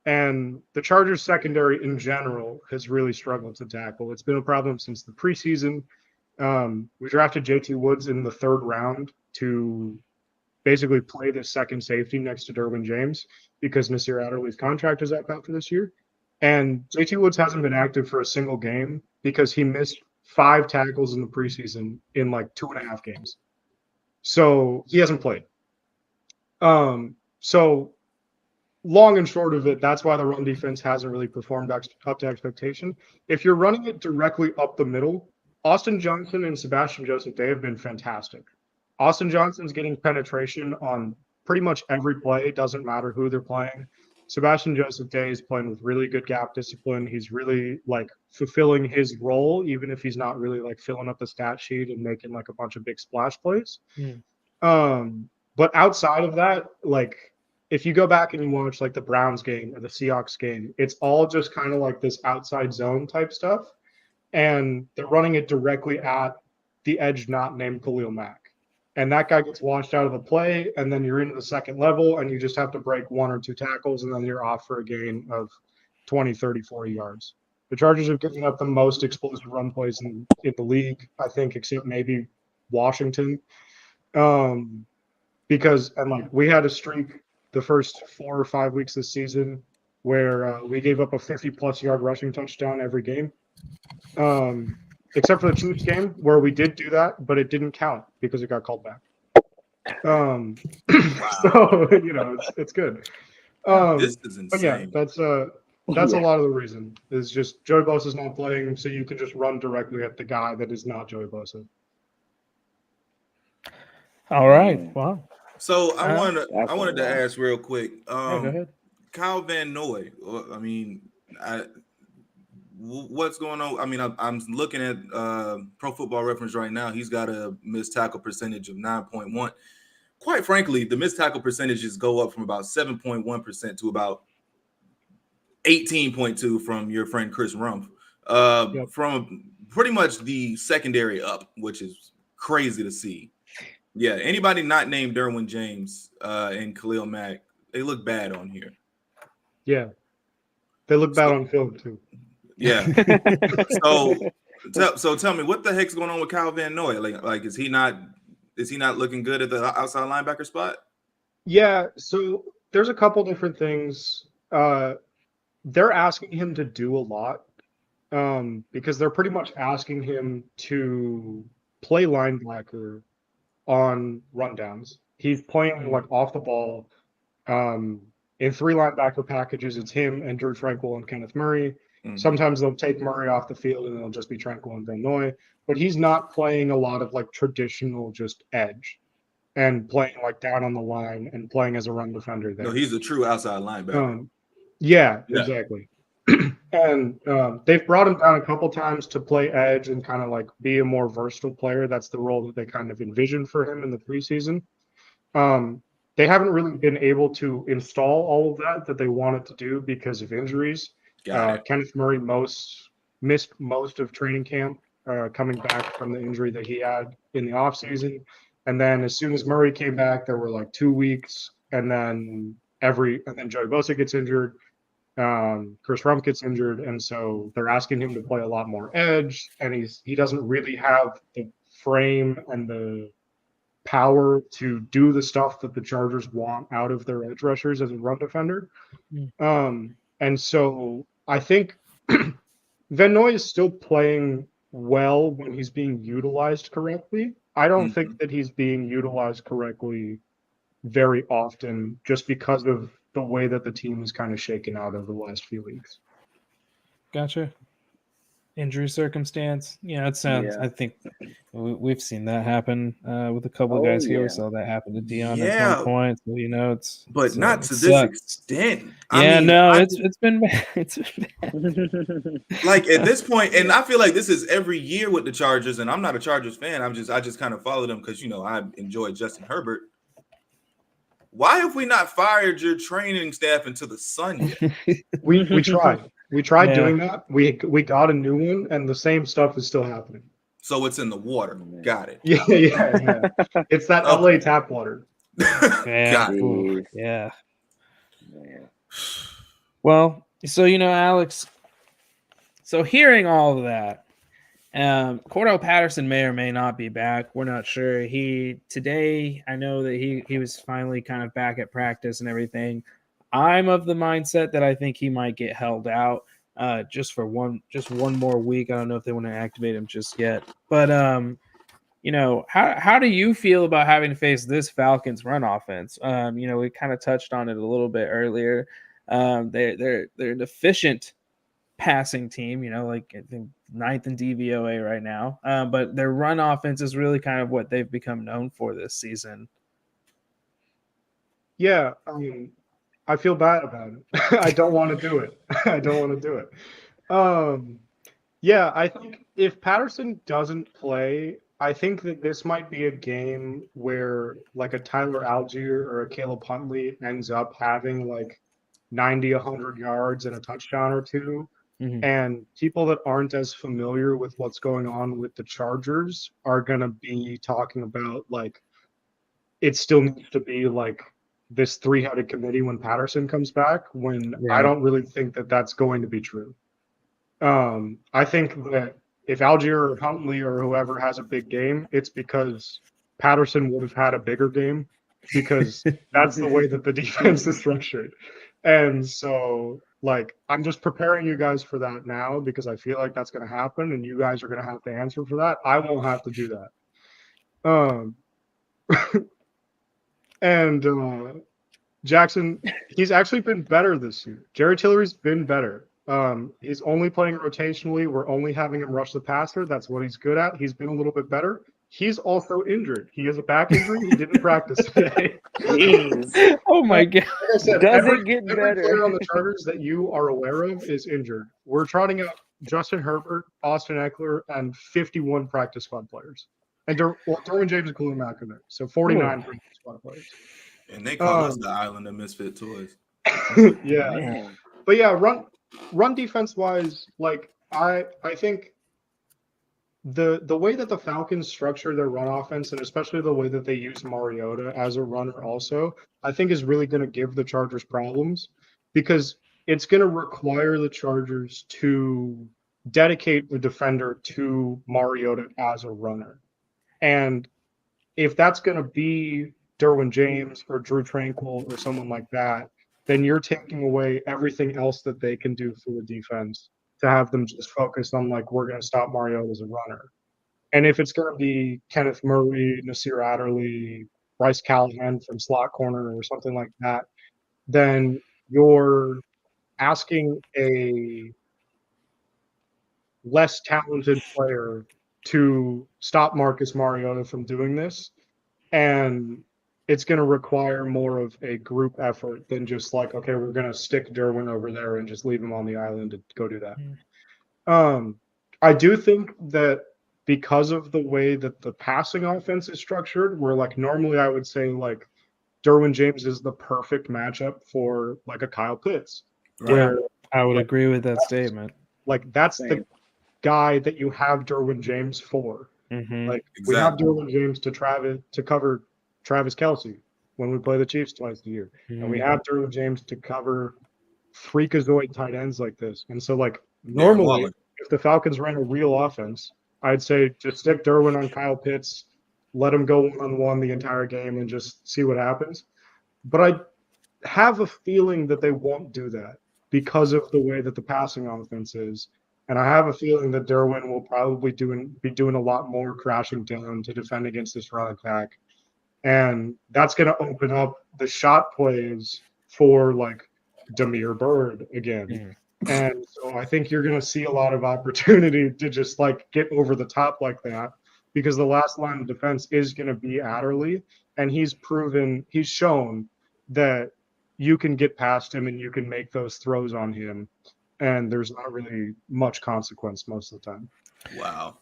And the Chargers secondary in general has really struggled to tackle. It's been a problem since the preseason. We drafted JT Woods in the 3rd round to basically play the second safety next to Derwin James because Nasir Adderley's contract is up after this year. And JT Woods hasn't been active for a single game because he missed 5 tackles in the preseason in like 2.5 games. So he hasn't played. So long and short of it, that's why the run defense hasn't really performed up to expectation. If you're running it directly up the middle, Austin Johnson and Sebastian Joseph, they have been fantastic. Austin Johnson's getting penetration on pretty much every play. Doesn't matter who they're playing. Sebastian Joseph Day is playing with really good gap discipline. He's really like fulfilling his role, even if he's not really like filling up the stat sheet and making like a bunch of big splash plays. But outside of that, like if you go back and you watch like the Browns game or the Seahawks game, it's all just kind of like this outside zone type stuff. And they're running it directly at the edge not named Khalil Mack. And that guy gets washed out of the play, and then you're into the second level, and you just have to break 1 or 2 tackles, and then you're off for a gain of 20, 30, 40 yards. The Chargers have given up the most explosive run plays in the league, I think, except maybe Washington. Because, and like, we had a streak the first 4 or 5 weeks this season where we gave up a 50-plus yard rushing touchdown every game. Except for the Chiefs game where we did do that, but it didn't count because it got called back. So, you know, it's good. This is insane. But yeah, that's a lot of the reason is just Joey Bosa's not playing, so you can just run directly at the guy that is not Joey Bosa. All right. Wow. So I wanted to ask real quick. Yeah, go ahead. Kyle Van Noy. I mean, what's going on? I mean, I'm looking at Pro Football Reference right now. He's got a missed tackle percentage of 9.1. Quite frankly, the missed tackle percentages go up from about 7.1% to about 18.2 from your friend Chris Rumpf. From pretty much the secondary up, which is crazy to see. Yeah, anybody not named Derwin James and Khalil Mack, they look bad on here. Yeah, they look bad on film too. Yeah. So tell me, what the heck's going on with Kyle Van Noy? Like is he not looking good at the outside linebacker spot? Yeah. So there's a couple different things. They're asking him to do a lot because they're pretty much asking him to play linebacker on rundowns. He's playing like off the ball in 3 linebacker packages. It's him and Drew Tranquill and Kenneth Murray. Sometimes they'll take Murray off the field and it'll just be Tranquill and Van Noy, but he's not playing a lot of like traditional just edge and playing like down on the line and playing as a run defender there. No, he's a true outside linebacker. Yeah, exactly. And they've brought him down a couple times to play edge and kind of like be a more versatile player. That's the role that they kind of envisioned for him in the preseason. They haven't really been able to install all of that they wanted to do because of injuries. Kenneth Murray missed most of training camp coming back from the injury that he had in the offseason. And then as soon as Murray came back, there were like 2 weeks, and then Joey Bosa gets injured. Chris Rumpf gets injured, and so they're asking him to play a lot more edge, and he doesn't really have the frame and the power to do the stuff that the Chargers want out of their edge rushers as a run defender. And so I think Van Noy is still playing well when he's being utilized correctly. I don't think that he's being utilized correctly very often just because of the way that the team is kind of shaken out over the last few weeks. Gotcha. Injury circumstance. It sounds. Yeah. I think we've seen that happen with a couple of Oh, guys here. We yeah. saw that happen to Dion at Yeah. one point. So it's But not it to this sucks. extent. It's been bad. It's been bad. Like at this point, and I feel like this is every year with the Chargers, and I'm not a Chargers fan. I just kind of follow them because I enjoy Justin Herbert. Why have we not fired your training staff into the sun yet? We tried. We tried Yeah. doing that. We got a new one, and the same stuff is still happening. So it's in the water. Got it. Yeah. It's that Okay. LA tap water. Yeah. Got it. Ooh, yeah. Man. Well, so Alex. So hearing all of that, Cordell Patterson may or may not be back. We're not sure. Today, I know that he was finally kind of back at practice and everything. I'm of the mindset that I think he might get held out just one more week. I don't know if they want to activate him just yet. But how do you feel about having to face this Falcons run offense? We kind of touched on it a little bit earlier. They're an efficient passing team, like I think 9th in DVOA right now. But their run offense is really kind of what they've become known for this season. Yeah, I feel bad about it. I don't want to do it. Yeah, I think if Patterson doesn't play, I think that this might be a game where like a Tyler Algier or a Caleb Huntley ends up having like 90, 100 yards and a touchdown or two. Mhm. And people that aren't as familiar with what's going on with the Chargers are going to be talking about like it still needs to be like this three-headed committee when Patterson comes back, when I don't really think that that's going to be true. I think that if Algier or Huntley or whoever has a big game, it's because Patterson would have had a bigger game because that's the way that the defense is structured. And so, like, I'm just preparing you guys for that now because I feel like that's going to happen and you guys are going to have to answer for that. I won't have to do that. And Jackson, he's actually been better this year. Jerry Tillery's been better. He's only playing rotationally. We're only having him rush the passer. That's what he's good at. He's been a little bit better. He's also injured. He has a back injury. He didn't practice today. Jeez. Oh my God. Like I said, Does every it get player better? on the Chargers that you are aware of is injured. We're trotting out Justin Herbert, Austin Eckler, and 51 practice squad players. And Derwin James and Khalil Mack in there. So 49 practice squad players. And they call us the island of misfit toys. Yeah. Man. But yeah, run defense wise, like I think the way that the Falcons structure their run offense, and especially the way that they use Mariota as a runner also, I think is really going to give the Chargers problems because it's going to require the Chargers to dedicate the defender to Mariota as a runner. And if that's going to be Derwin James or Drew Tranquil or someone like that, then you're taking away everything else that they can do for the defense to have them just focus on, like, we're going to stop Mariota as a runner. And if it's going to be Kenneth Murray, Nasir Adderley, Bryce Callahan from slot corner or something like that, then you're asking a less talented player to stop Marcus Mariota from doing this. And it's going to require more of a group effort than just like, okay, we're going to stick Derwin over there and just leave him on the island to go do that. I do think that because of the way that the passing offense is structured, where like normally I would say like Derwin James is the perfect matchup for like a Kyle Pitts. Yeah, Where I would like, agree with that statement. like that's the guy that you have Derwin James for. Mhm. Like Exactly. we have Derwin James to cover Travis Kelce when we play the Chiefs twice a year. And we have Derwin James to cover freakazoid tight ends like this. And so like normally if the Falcons ran a real offense, I'd say just stick Derwin on Kyle Pitts, let him go one-on-one the entire game and just see what happens. But I have a feeling that they won't do that because of the way that the passing offense is. And I have a feeling that Derwin will probably be doing a lot more crashing down to defend against this run attack. And that's going to open up the shot plays for like Damiere Byrd again. And so I think you're going to see a lot of opportunity to just like get over the top like that, because the last line of defense is going to be Adderley. And he's shown that you can get past him and you can make those throws on him. And there's not really much consequence most of the time. Wow.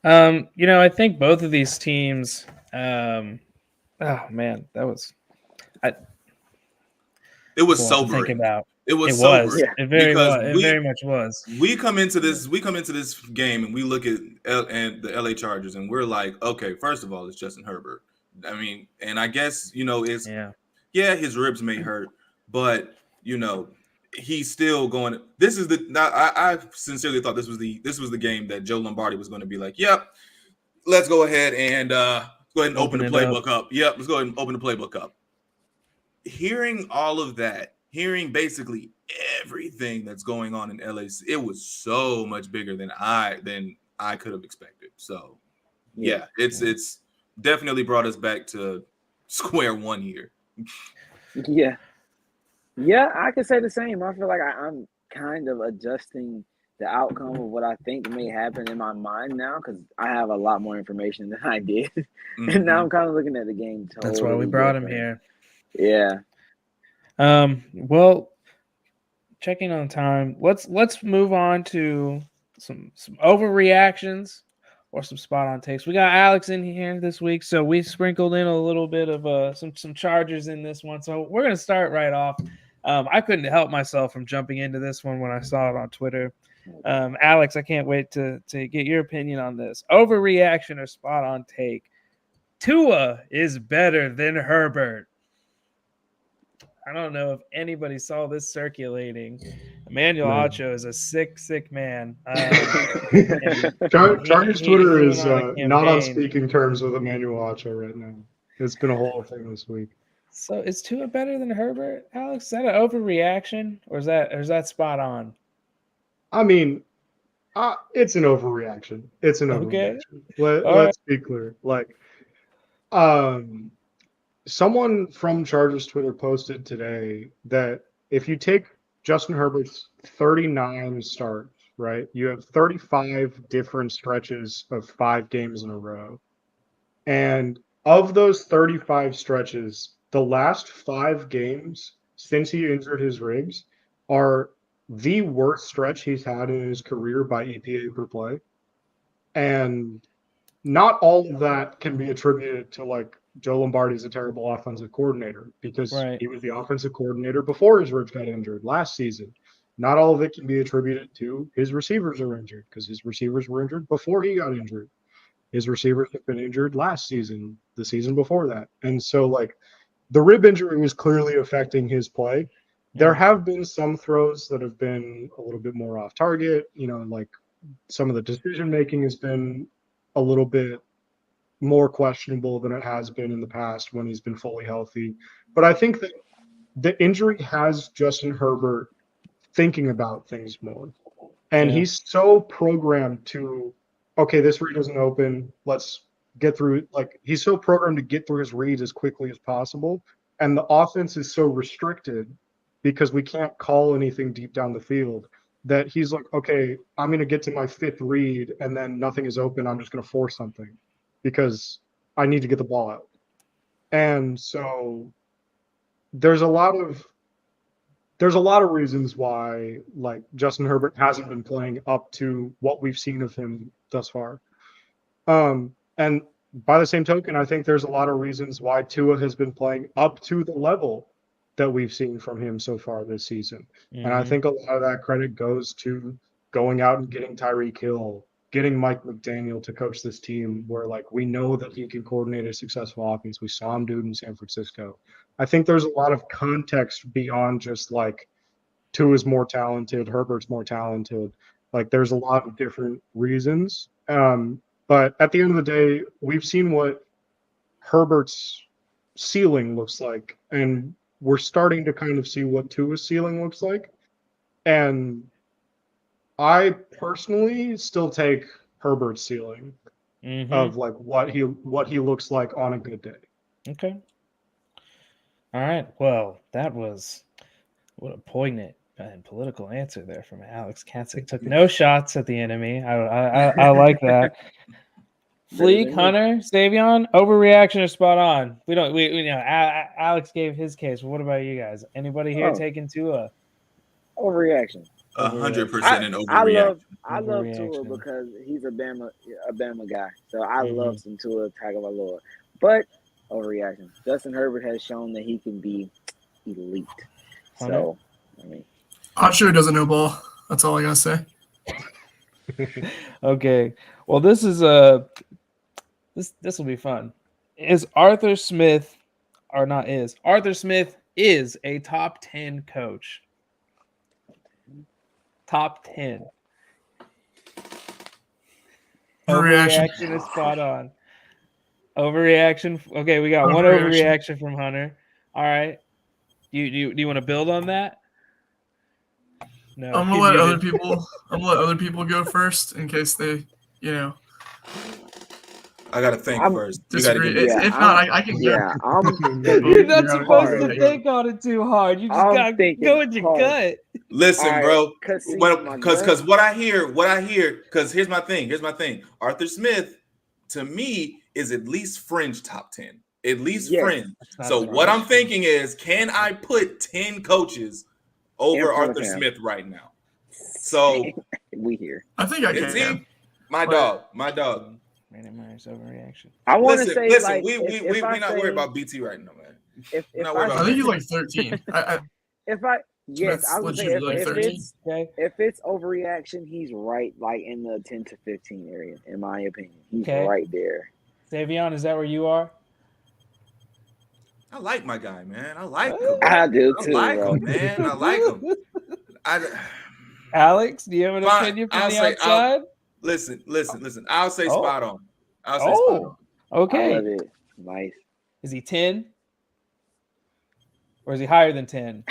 I think both of these teams. Oh man, that was. It was cool to think sobering. about. It was sobering. sobering. It very much was. We come into this game and we look at the LA Chargers and we're like, okay, first of all, it's Justin Herbert. I mean, and I guess it's his ribs may hurt, but he's still going. This is I sincerely thought this was the game that Joe Lombardi was going to be like, yep, let's go ahead and open the playbook up. Yep, let's go ahead and open the playbook up. Hearing all of that, hearing basically everything that's going on in LA, it was so much bigger than I could have expected. So yeah, it's definitely brought us back to square one here. Yeah, I could say the same. I feel like I'm kind of adjusting the outcome of what I think may happen in my mind now, because I have a lot more information than I did. And now I'm kind of looking at the game totally That's why we brought him different. here. Yeah. Well, checking on time. Let's move on to some overreactions or some spot on takes. We got Alex in here this week, so we sprinkled in a little bit of some Chargers in this one. So we're gonna start right off. I couldn't help myself from jumping into this one when I saw it on Twitter. Alex, I can't wait to get your opinion on this. Overreaction or spot on take. Tua is better than Herbert. I don't know if anybody saw this circulating. Emmanuel Acho is a sick man. Chargers Twitter is not on speaking terms with Emmanuel Acho right now. It's been a whole thing this week. So is Tua better than Herbert, Alex? Is that an overreaction, or is that spot on? I mean, it's an overreaction. It's an overreaction. Let's be clear. Like, someone from Chargers Twitter posted today that if you take Justin Herbert's 39 starts, right, you have 35 different stretches of 5 games in a row. And of those 35 stretches, the last 5 games since he injured his ribs are the worst stretch he's had in his career by EPA per play. And not all of that can be attributed to like Joe Lombardi's a terrible offensive coordinator, because he was the offensive coordinator before his ribs got injured last season. Not all of it can be attributed to his receivers are injured, because his receivers were injured before he got injured. His receivers have been injured last season, the season before that. And so like the rib injury was clearly affecting his play. There have been some throws that have been a little bit more off target, like some of the decision making has been a little bit more questionable than it has been in the past when he's been fully healthy. But I think that the injury has Justin Herbert thinking about things more. And he's so programmed to, okay, this read isn't open. Let's get through. Like, he's so programmed to get through his reads as quickly as possible. And the offense is so restricted because we can't call anything deep down the field that he's like, okay, I'm going to get to my 5th read and then nothing is open. I'm just going to force something because I need to get the ball out. And so there's a lot of reasons why like Justin Herbert hasn't been playing up to what we've seen of him thus far. And by the same token, I think there's a lot of reasons why Tua has been playing up to the level that we've seen from him so far this season. And I think a lot of that credit goes to going out and getting Tyreek Hill, getting Mike McDaniel to coach this team, where like we know that he can coordinate a successful offense. We saw him do it in San Francisco. I think there's a lot of context beyond just like Tua's more talented, Herbert's more talented. Like there's a lot of different reasons. But at the end of the day, we've seen what Herbert's ceiling looks like, and we're starting to kind of see what Tua's ceiling looks like. And I personally still take Herbert's ceiling Mhm. of like what he looks like on a good day. Okay. All right. Well, that was what a poignant and political answer there from Alex Kaston. Took no shots at the enemy. I like that. Fleek, Hunter, Savion, overreaction or spot on? We Alex gave his case. But what about you guys? Anybody here taking Tua? Overreaction. 100% an I overreaction. love Tua Overreaction. because he's a Bama guy. So I Mhm. love some Tua Tagovailoa. But overreaction. Justin Herbert has shown that he can be elite. So, I mean, I'm sure he doesn't know ball. That's all I gotta say. Okay. Well, this is this will be fun. Arthur Smith is a top 10 coach. Top 10. Overreaction. Overreaction is spot on. Overreaction. Okay, we got one Overreaction. overreaction from Hunter. All right. Do you want to build on that? No. I'm gonna let other people go first in case they, I gotta think first. You gotta disagree. give me If not, I can go. yeah, I'm You're not You gotta supposed go to ahead. think on it too hard. You just I'm gotta thinking go with your hard. gut. Listen, All right, bro. 'cause see, Well, my because gut- what I hear, because here's my thing. Arthur Smith, to me, is at least fringe top 10. At least Yes. fringe. not So as what fringe. I'm thinking is, can I put 10 coaches over In front of Arthur him. Smith right now? So we here. I think I it's can. him. My dog. Randy Myers overreaction. I want to Listen, say like we if I not say- worried about BT right now, man. if not I worried I about think say- he's like 13. if I yes, Smith's I was gonna say legit like if 13. it's Okay. if it's overreaction, he's right like in the 10 to 15 area, in my opinion. He's Okay. right there. Savion, is that where you are? I like my guy, man. I like him. I do I too, like bro. him, man. I like him. Alex, do you have an Fine, opinion from I'll the say- outside? Listen. I'll say Oh. spot on. I'll say spot on. I Okay. love it. Nice. Is he 10? Or is he higher than 10?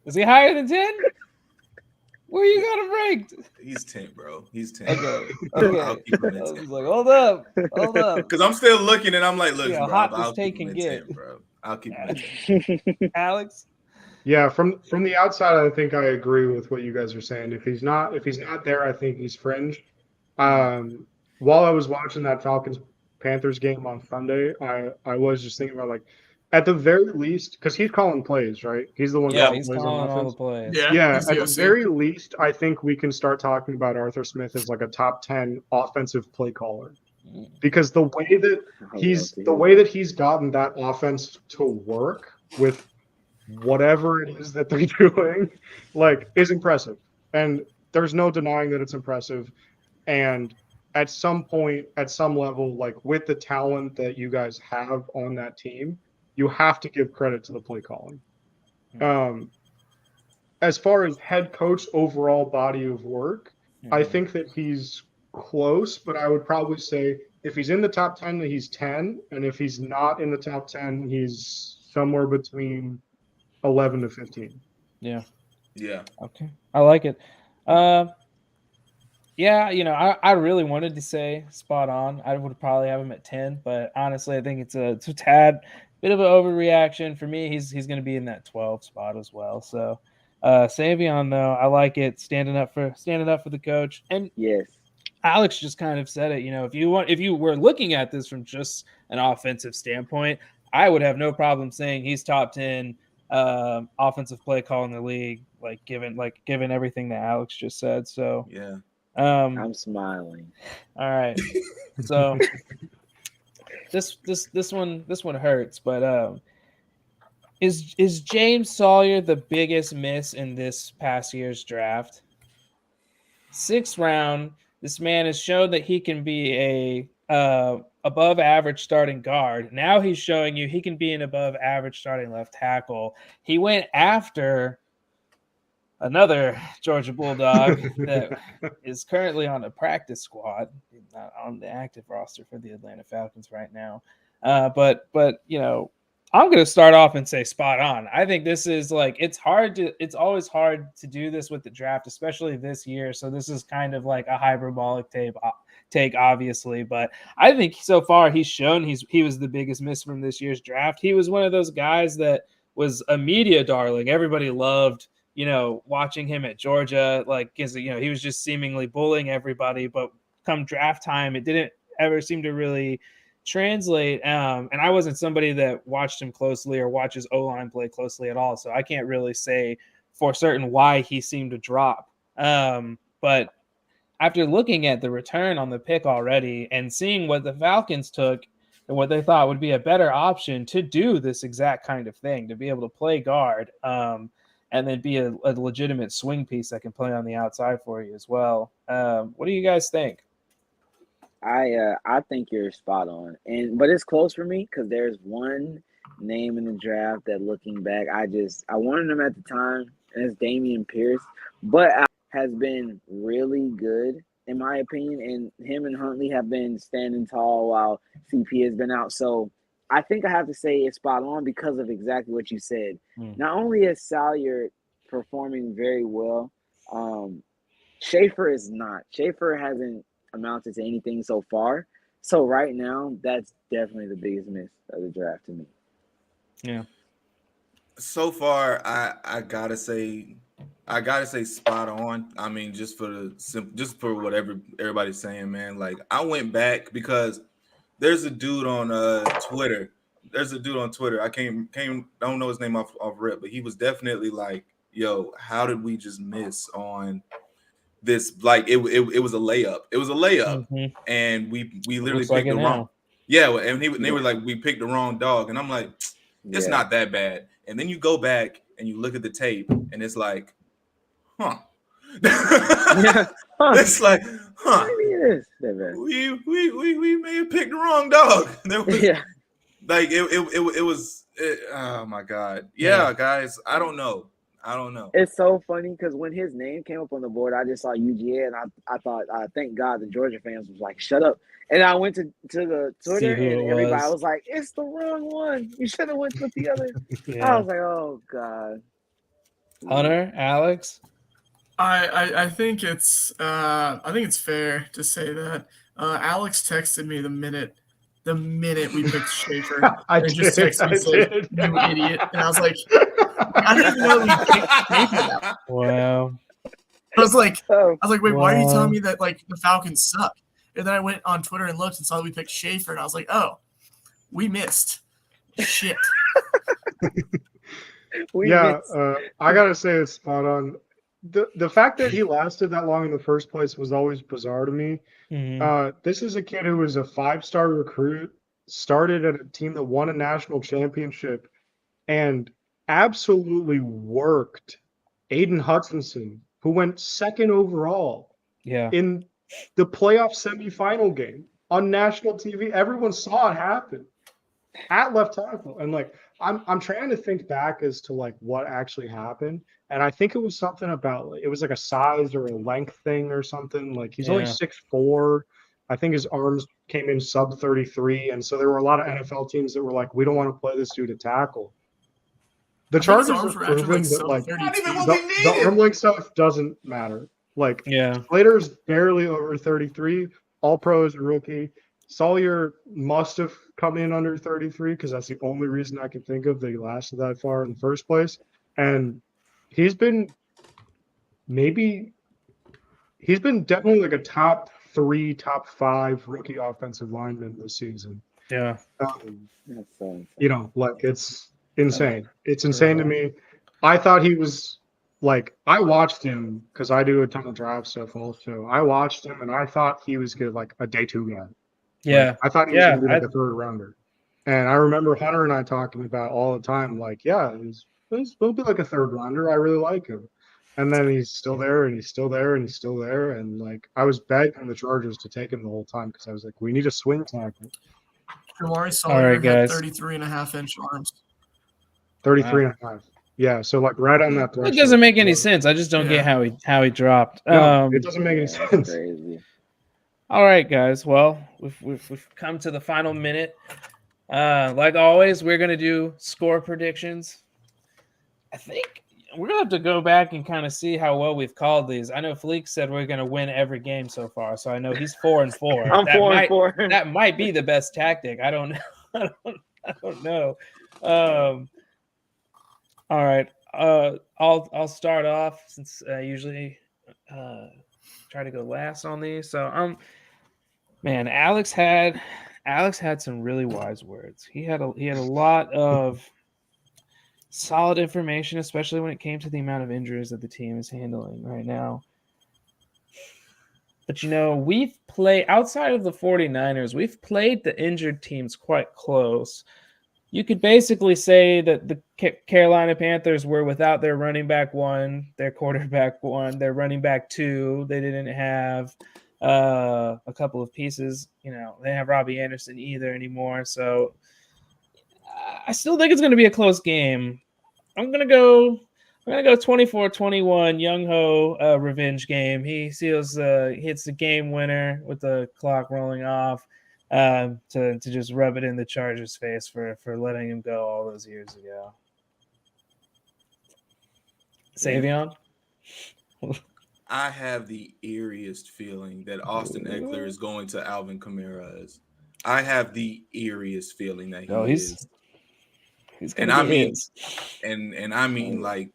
Is he higher than 10? Where you got him ranked? He's 10, bro. He's 10. Okay. I'll Okay. keep him I at was 10. like, hold up. Because I'm still looking and I'm like, look, See how bro, hot I'll this take keep him can at get. 10, bro. I'll keep him at 10. Alex? Yeah, from the outside, I think I agree with what you guys are saying. If he's not there, I think he's fringe. While I was watching that Falcons Panthers game on Sunday, I was just thinking about like, at the very least, because he's calling plays, right? He's the one Yeah, calling he's plays calling on all the offense. plays. Yeah, he's at the OC. very least, I think we can start talking about Arthur Smith as like a top 10 offensive play caller, because the way that he's gotten that offense to work with whatever it is that they're doing, like, is impressive. And there's no denying that it's impressive. And at some point, at some level, like with the talent that you guys have on that team, you have to give credit to the play calling. As far as head coach overall body of work, I think that he's close, but I would probably say if he's in the top 10, that he's 10. And if he's not in the top 10, he's somewhere between 11 to 15. Yeah. Yeah. Okay. I like it. Yeah, I really wanted to say spot on. I would probably have him at 10, but honestly, I think it's a tad bit of an overreaction. For me, he's going to be in that 12 spot as well. So, Savion, though, I like it, standing up for the coach. And Yes. Alex just kind of said it. If you were looking at this from just an offensive standpoint, I would have no problem saying he's top 10 offensive play call in the league, given everything that Alex just said. So yeah. I'm smiling. All right. So this one hurts, but is James Sawyer the biggest miss in this past year's draft? 6th round. This man has shown that he can be a above average starting guard. Now he's showing you he can be an above average starting left tackle. He went after another Georgia Bulldog that is currently on the practice squad, not on the active roster for the Atlanta Falcons right now. But I'm going to start off and say spot on. I think this is like, it's always hard to do this with the draft, especially this year. So this is kind of like a hyperbolic take, obviously. But I think so far he's shown he was the biggest miss from this year's draft. He was one of those guys that was a media darling. Everybody loved, watching him at Georgia, like, because, he was just seemingly bullying everybody. But come draft time, it didn't ever seem to really translate. And I wasn't somebody that watched him closely or watches O-line play closely at all. So I can't really say for certain why he seemed to drop. But after looking at the return on the pick already and seeing what the Falcons took and what they thought would be a better option to do this exact kind of thing, to be able to play guard, and then be a legitimate swing piece that can play on the outside for you as well. What do you guys think? I think you're spot on, but it's close for me because there's one name in the draft that, looking back, I wanted him at the time, and it's Dameon Pierce, but has been really good in my opinion, and him and Huntley have been standing tall while CP has been out. So I think I have to say it's spot on because of exactly what you said. Not only is Salyer performing very well, Schaefer is not. Schaefer hasn't amounted to anything so far. So right now, that's definitely the biggest miss of the draft to me. Yeah. So far, I gotta say spot on. I mean, just for whatever everybody's saying, man. Like, I went back because there's a dude on Twitter. I don't know his name off rip, but he was definitely like, "Yo, how did we just miss on this?" Like, it was a layup. It was a layup, and we literally picked the wrong. Yeah, and they were like, "We picked the wrong dog," and I'm like, "It's not that bad." And then you go back and you look at the tape, and it's like, it's like, we may have picked the wrong dog. Like it was. Oh my God, guys, I don't know. It's so funny because when his name came up on the board, I just saw UGA, and I thought, thank God the Georgia fans was like, shut up. And I went to the Twitter, and everybody was like, it's the wrong one. You should have went with the other. I was like, oh God. Hunter, Alex? I think it's fair to say that Alex texted me the minute we picked Schaefer. Just texted me saying, "You idiot," and I was like, I didn't even know we picked Schaefer. Wow. I was like, wait, why are you telling me that like the Falcons suck? And then I went on Twitter and looked and saw we picked Schaefer, and I was like, oh, we missed. Shit. I gotta say it's spot on. The fact that he lasted that long in the first place was always bizarre to me. This is a kid who was a 5-star recruit, started at a team that won a national championship, and absolutely worked Aiden Hutchinson, who went 2nd overall in the playoff semifinal game on national TV. Everyone saw it happen at left tackle. And like, I'm trying to think back as to like what actually happened. And I think it was something about, it was like a size or a length thing or something. Like, he's only 6'4". I think his arms came in sub 33. And so there were a lot of NFL teams that were like, we don't want to play this dude to tackle. The Chargers have proven that like the arm length stuff doesn't matter. Like, Slater's barely over 33. All Pro is a rookie. Salyer must have come in under 33 because that's the only reason I can think of that he lasted that far in the first place. And he's been definitely like a top 3, top 5 rookie offensive lineman this season. Yeah. Like, it's insane. It's insane to me. I thought he was like, I watched him because I do a ton of draft stuff also. I watched him and I thought he was good, like a day 2 guy. Yeah. Like, I thought he was going to be like a 3rd rounder. And I remember Hunter and I talking about all the time, like, he'll be like a 3rd rounder. I really like him. And then he's still there, and he's still there, and he's still there. And like, I was begging the Chargers to take him the whole time because I was like, we need a swing tackle. Jamari Salyer had 33.5-inch arms. 33.5. Yeah, so like right on that threshold. It doesn't make any sense. I just don't get how he dropped. No, it doesn't make any sense. Crazy. All right, guys. Well, we've come to the final minute. Like always, we're gonna do score predictions. I think we're gonna have to go back and kind of see how well we've called these. I know Fleek said we're gonna win every game so far, so I know he's 4-4. I'm 4-4. That might be the best tactic. I don't know. I don't know. All right. I'll start off since I usually try to go last on these. So man, Alex had some really wise words. He had a lot of solid information, especially when it came to the amount of injuries that the team is handling right now. But we've played outside of the 49ers, we've played the injured teams quite close. You could basically say that the Carolina Panthers were without their running back 1, their quarterback 1, their running back 2. They didn't have a couple of pieces. They didn't have Robbie Anderson either anymore. So I still think it's going to be a close game. I'm going to go 24-21 Young Ho revenge game. He hits the game winner with the clock rolling off. To just rub it in the Chargers' face for letting him go all those years ago. Savion? I have the eeriest feeling that Austin Eckler is going to Alvin Kamara's. I have the eeriest feeling that he is. And I mean like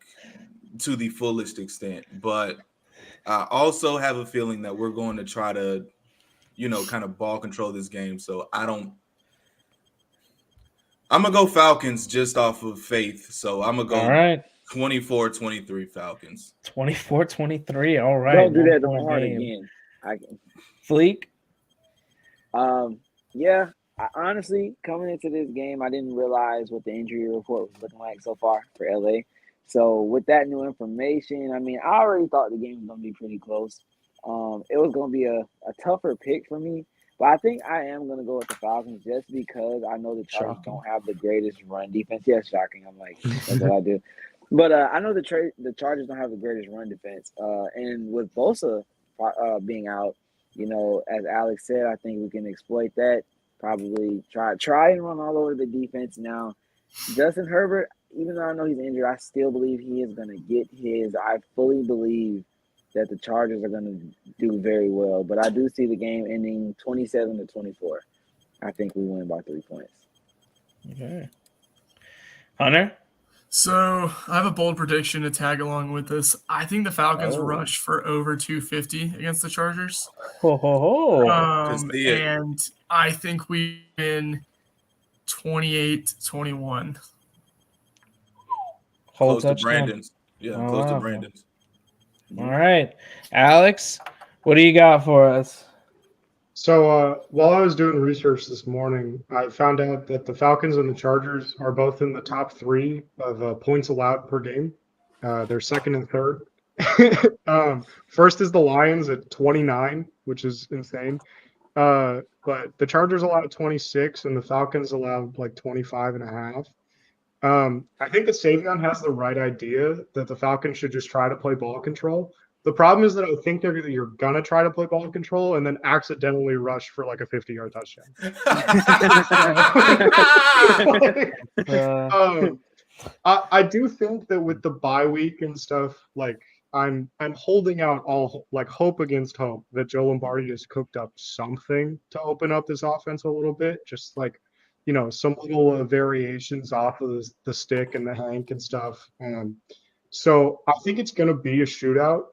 to the fullest extent. But I also have a feeling that we're going to try to kind of ball control this game. So I'm going to go Falcons just off of faith. So I'm going to go all right. 24-23 Falcons. 24-23. All right. Don't do that to Hard again. Fleek? Yeah. Honestly, coming into this game, I didn't realize what the injury report was looking like so far for LA. So with that new information, I mean, I already thought the game was going to be pretty close. It was going to be a tougher pick for me, but I think I am going to go with the Falcons just because I know the Chargers don't have the greatest run defense. Yeah, shocking. I'm like, that's what I do. But I know the Chargers don't have the greatest run defense. And with Bosa being out, as Alex said, I think we can exploit that. Probably try and run all over the defense. Now, Justin Herbert, even though I know he's injured, I still believe he is going to get his. I fully believe that the Chargers are going to do very well. But I do see the game ending 27-24. I think we win by 3 points. Okay. Hunter? So I have a bold prediction to tag along with this. I think the Falcons rush for over 250 against the Chargers. And I think we win 28-21. Close to Brandon's. Yeah, close to Brandon's. All right. Alex, what do you got for us? So while I was doing research this morning, I found out that the Falcons and the Chargers are both in the top 3 of points allowed per game. They're second and third. First is the Lions at 29, which is insane. But the Chargers allowed 26 and the Falcons allowed like 25 and a half. I think that Savion has the right idea that the Falcons should just try to play ball control. The problem is that I think that you're going to try to play ball control and then accidentally rush for like a 50-yard touchdown. I do think that with the bye week and stuff, like I'm holding out all like hope against hope that Joe Lombardi has cooked up something to open up this offense a little bit, just like some little variations off of the stick and the hank and stuff. So I think it's going to be a shootout.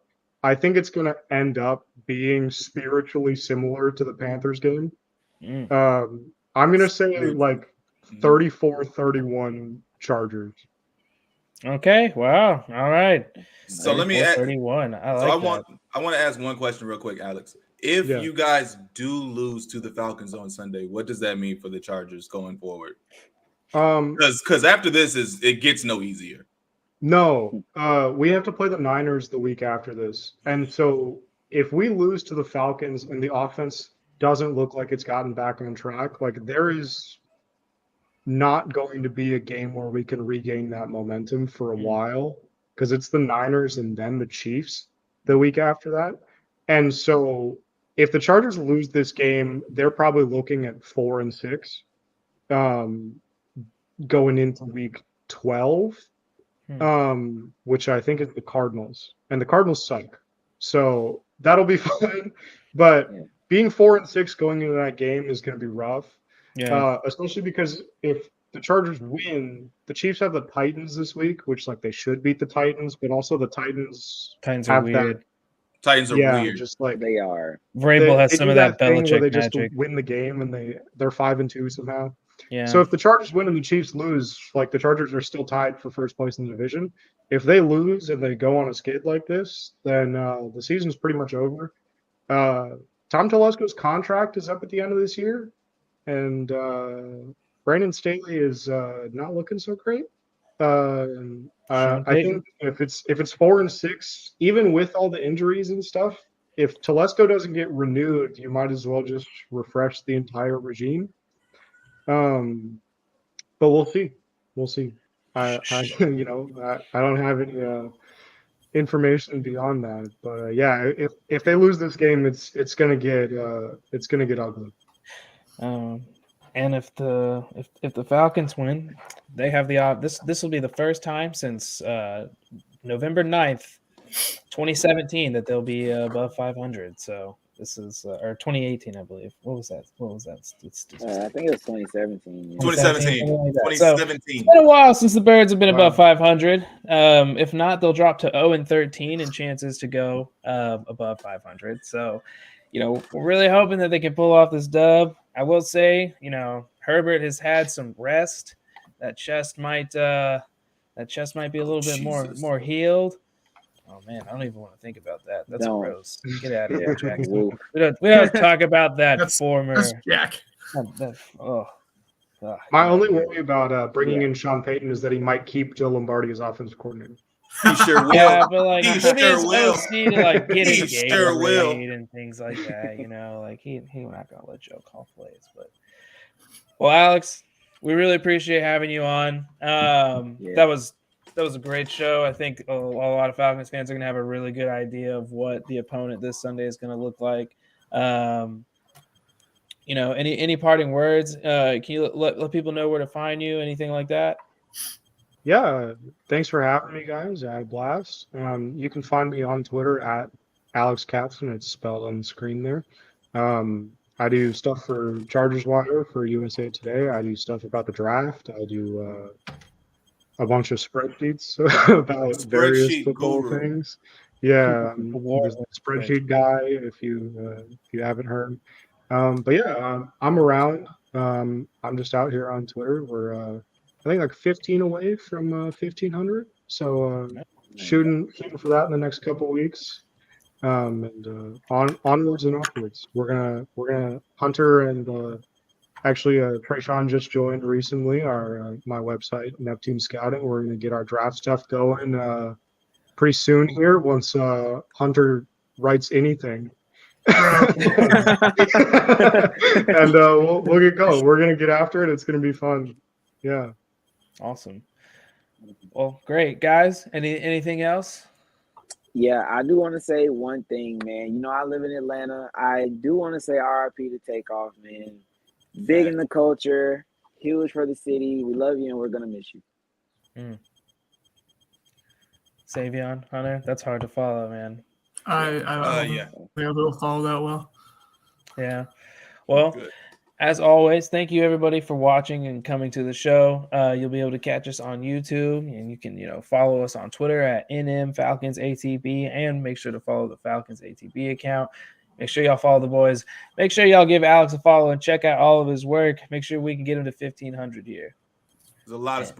I think it's going to end up being spiritually similar to the Panthers game. I'm going to say like 34-31 Chargers. Okay. Wow. All right. So let me add 31. I want to ask one question real quick, Alex. If you guys do lose to the Falcons on Sunday, what does that mean for the Chargers going forward? Because after this it gets no easier. No, we have to play the Niners the week after this. And so if we lose to the Falcons and the offense doesn't look like it's gotten back on track, like there is not going to be a game where we can regain that momentum for a while because it's the Niners and then the Chiefs the week after that. And so if the Chargers lose this game, they're probably looking at 4-6. going into week 12, Hmm. which I think is the Cardinals, and the Cardinals suck. So that'll be fun. But Yeah. being 4-6 going into that game is going to be rough, Yeah. especially because if the Chargers win, the Chiefs have the Titans this week, which like they should beat the Titans, but also the Titans Titans are have weird. that. Titans are Yeah, weird. just like They are. Vrabel has they some do of that thing where Belichick they just magic. win the game and they're 5-2 somehow. Yeah. So if the Chargers win and the Chiefs lose, like the Chargers are still tied for first place in the division. If they lose and they go on a skid like this, then the season's pretty much over. Tom Telesco's contract is up at the end of this year, and Brandon Staley is not looking so great. Sean I Payton. think if it's 4-6, even with all the injuries and stuff, if Telesco doesn't get renewed, you might as well just refresh the entire regime. But we'll see. We'll see. I I don't have any information beyond that. But yeah, if they lose this game, it's gonna get ugly. And if the Falcons win, they have the this will be the first time since November 9th, 2017 that they'll be above 500. So this is or 2018, I believe. What was that? I think it was 2017. Yeah. 2017. something like that. So, 2017. it's been a while since the Birds have been above Wow. 500. If not, they'll drop to 0-13 and chances to go above 500. So, we're really hoping that they can pull off this dub. I will say, Herbert has had some rest. That chest might be a little bit Jesus. more healed. Oh man, I don't even want to think about that. That's Don't. gross. Get out of here, Jackson. Woof. We don't talk about that That's former. Jack. God. My only worry about bringing in Sean Payton is that he might keep Joe Lombardi as offensive coordinator. He sure will. Yeah, but like He he'll be his sure will. OC to like get He his sure will. Gatorade and things like that. Like he not gonna let Joe call plays. But well, Alex, we really appreciate having you on. That was a great show. I think a lot of Falcons fans are gonna have a really good idea of what the opponent this Sunday is gonna look like. Any parting words? Can you let people know where to find you? Anything like that? Yeah, thanks for having me, guys. I had a blast. You can find me on Twitter at Alex Kaston. It's spelled on the screen there. I do stuff for Chargers Wire for USA Today. I do stuff about the draft. I do a bunch of spreadsheets about various Spreadsheet football guru. things. Yeah, War the spreadsheet guy. If you haven't heard, but yeah, I'm around. I'm just out here on Twitter. We're I think like 15 away from 1,500. So shooting for that in the next couple of weeks. And onwards and upwards. We're gonna Hunter and actually Trayshawn just joined recently our my website Neptune Scouting. We're gonna get our draft stuff going pretty soon here once Hunter writes anything. And we'll get going. We're gonna get after it. It's gonna be fun. Yeah. Awesome. Well, great guys. Anything else? Yeah, I do want to say one thing, man. I live in Atlanta. I do want to say RIP to Takeoff, man. Big in the culture, huge for the city. We love you and we're gonna miss you. Savion, Hunter, that's hard to follow, man. I don't Yeah. think I'll be able to follow that well. Yeah. Well, Good. as always, thank you everybody for watching and coming to the show. You'll be able to catch us on YouTube, and you can follow us on Twitter at NMFalconsATB, and make sure to follow the Falcons ATB account. Make sure y'all follow the boys. Make sure y'all give Alex a follow and check out all of his work. Make sure we can get him to 1,500 here. There's a lot of spreadsheets.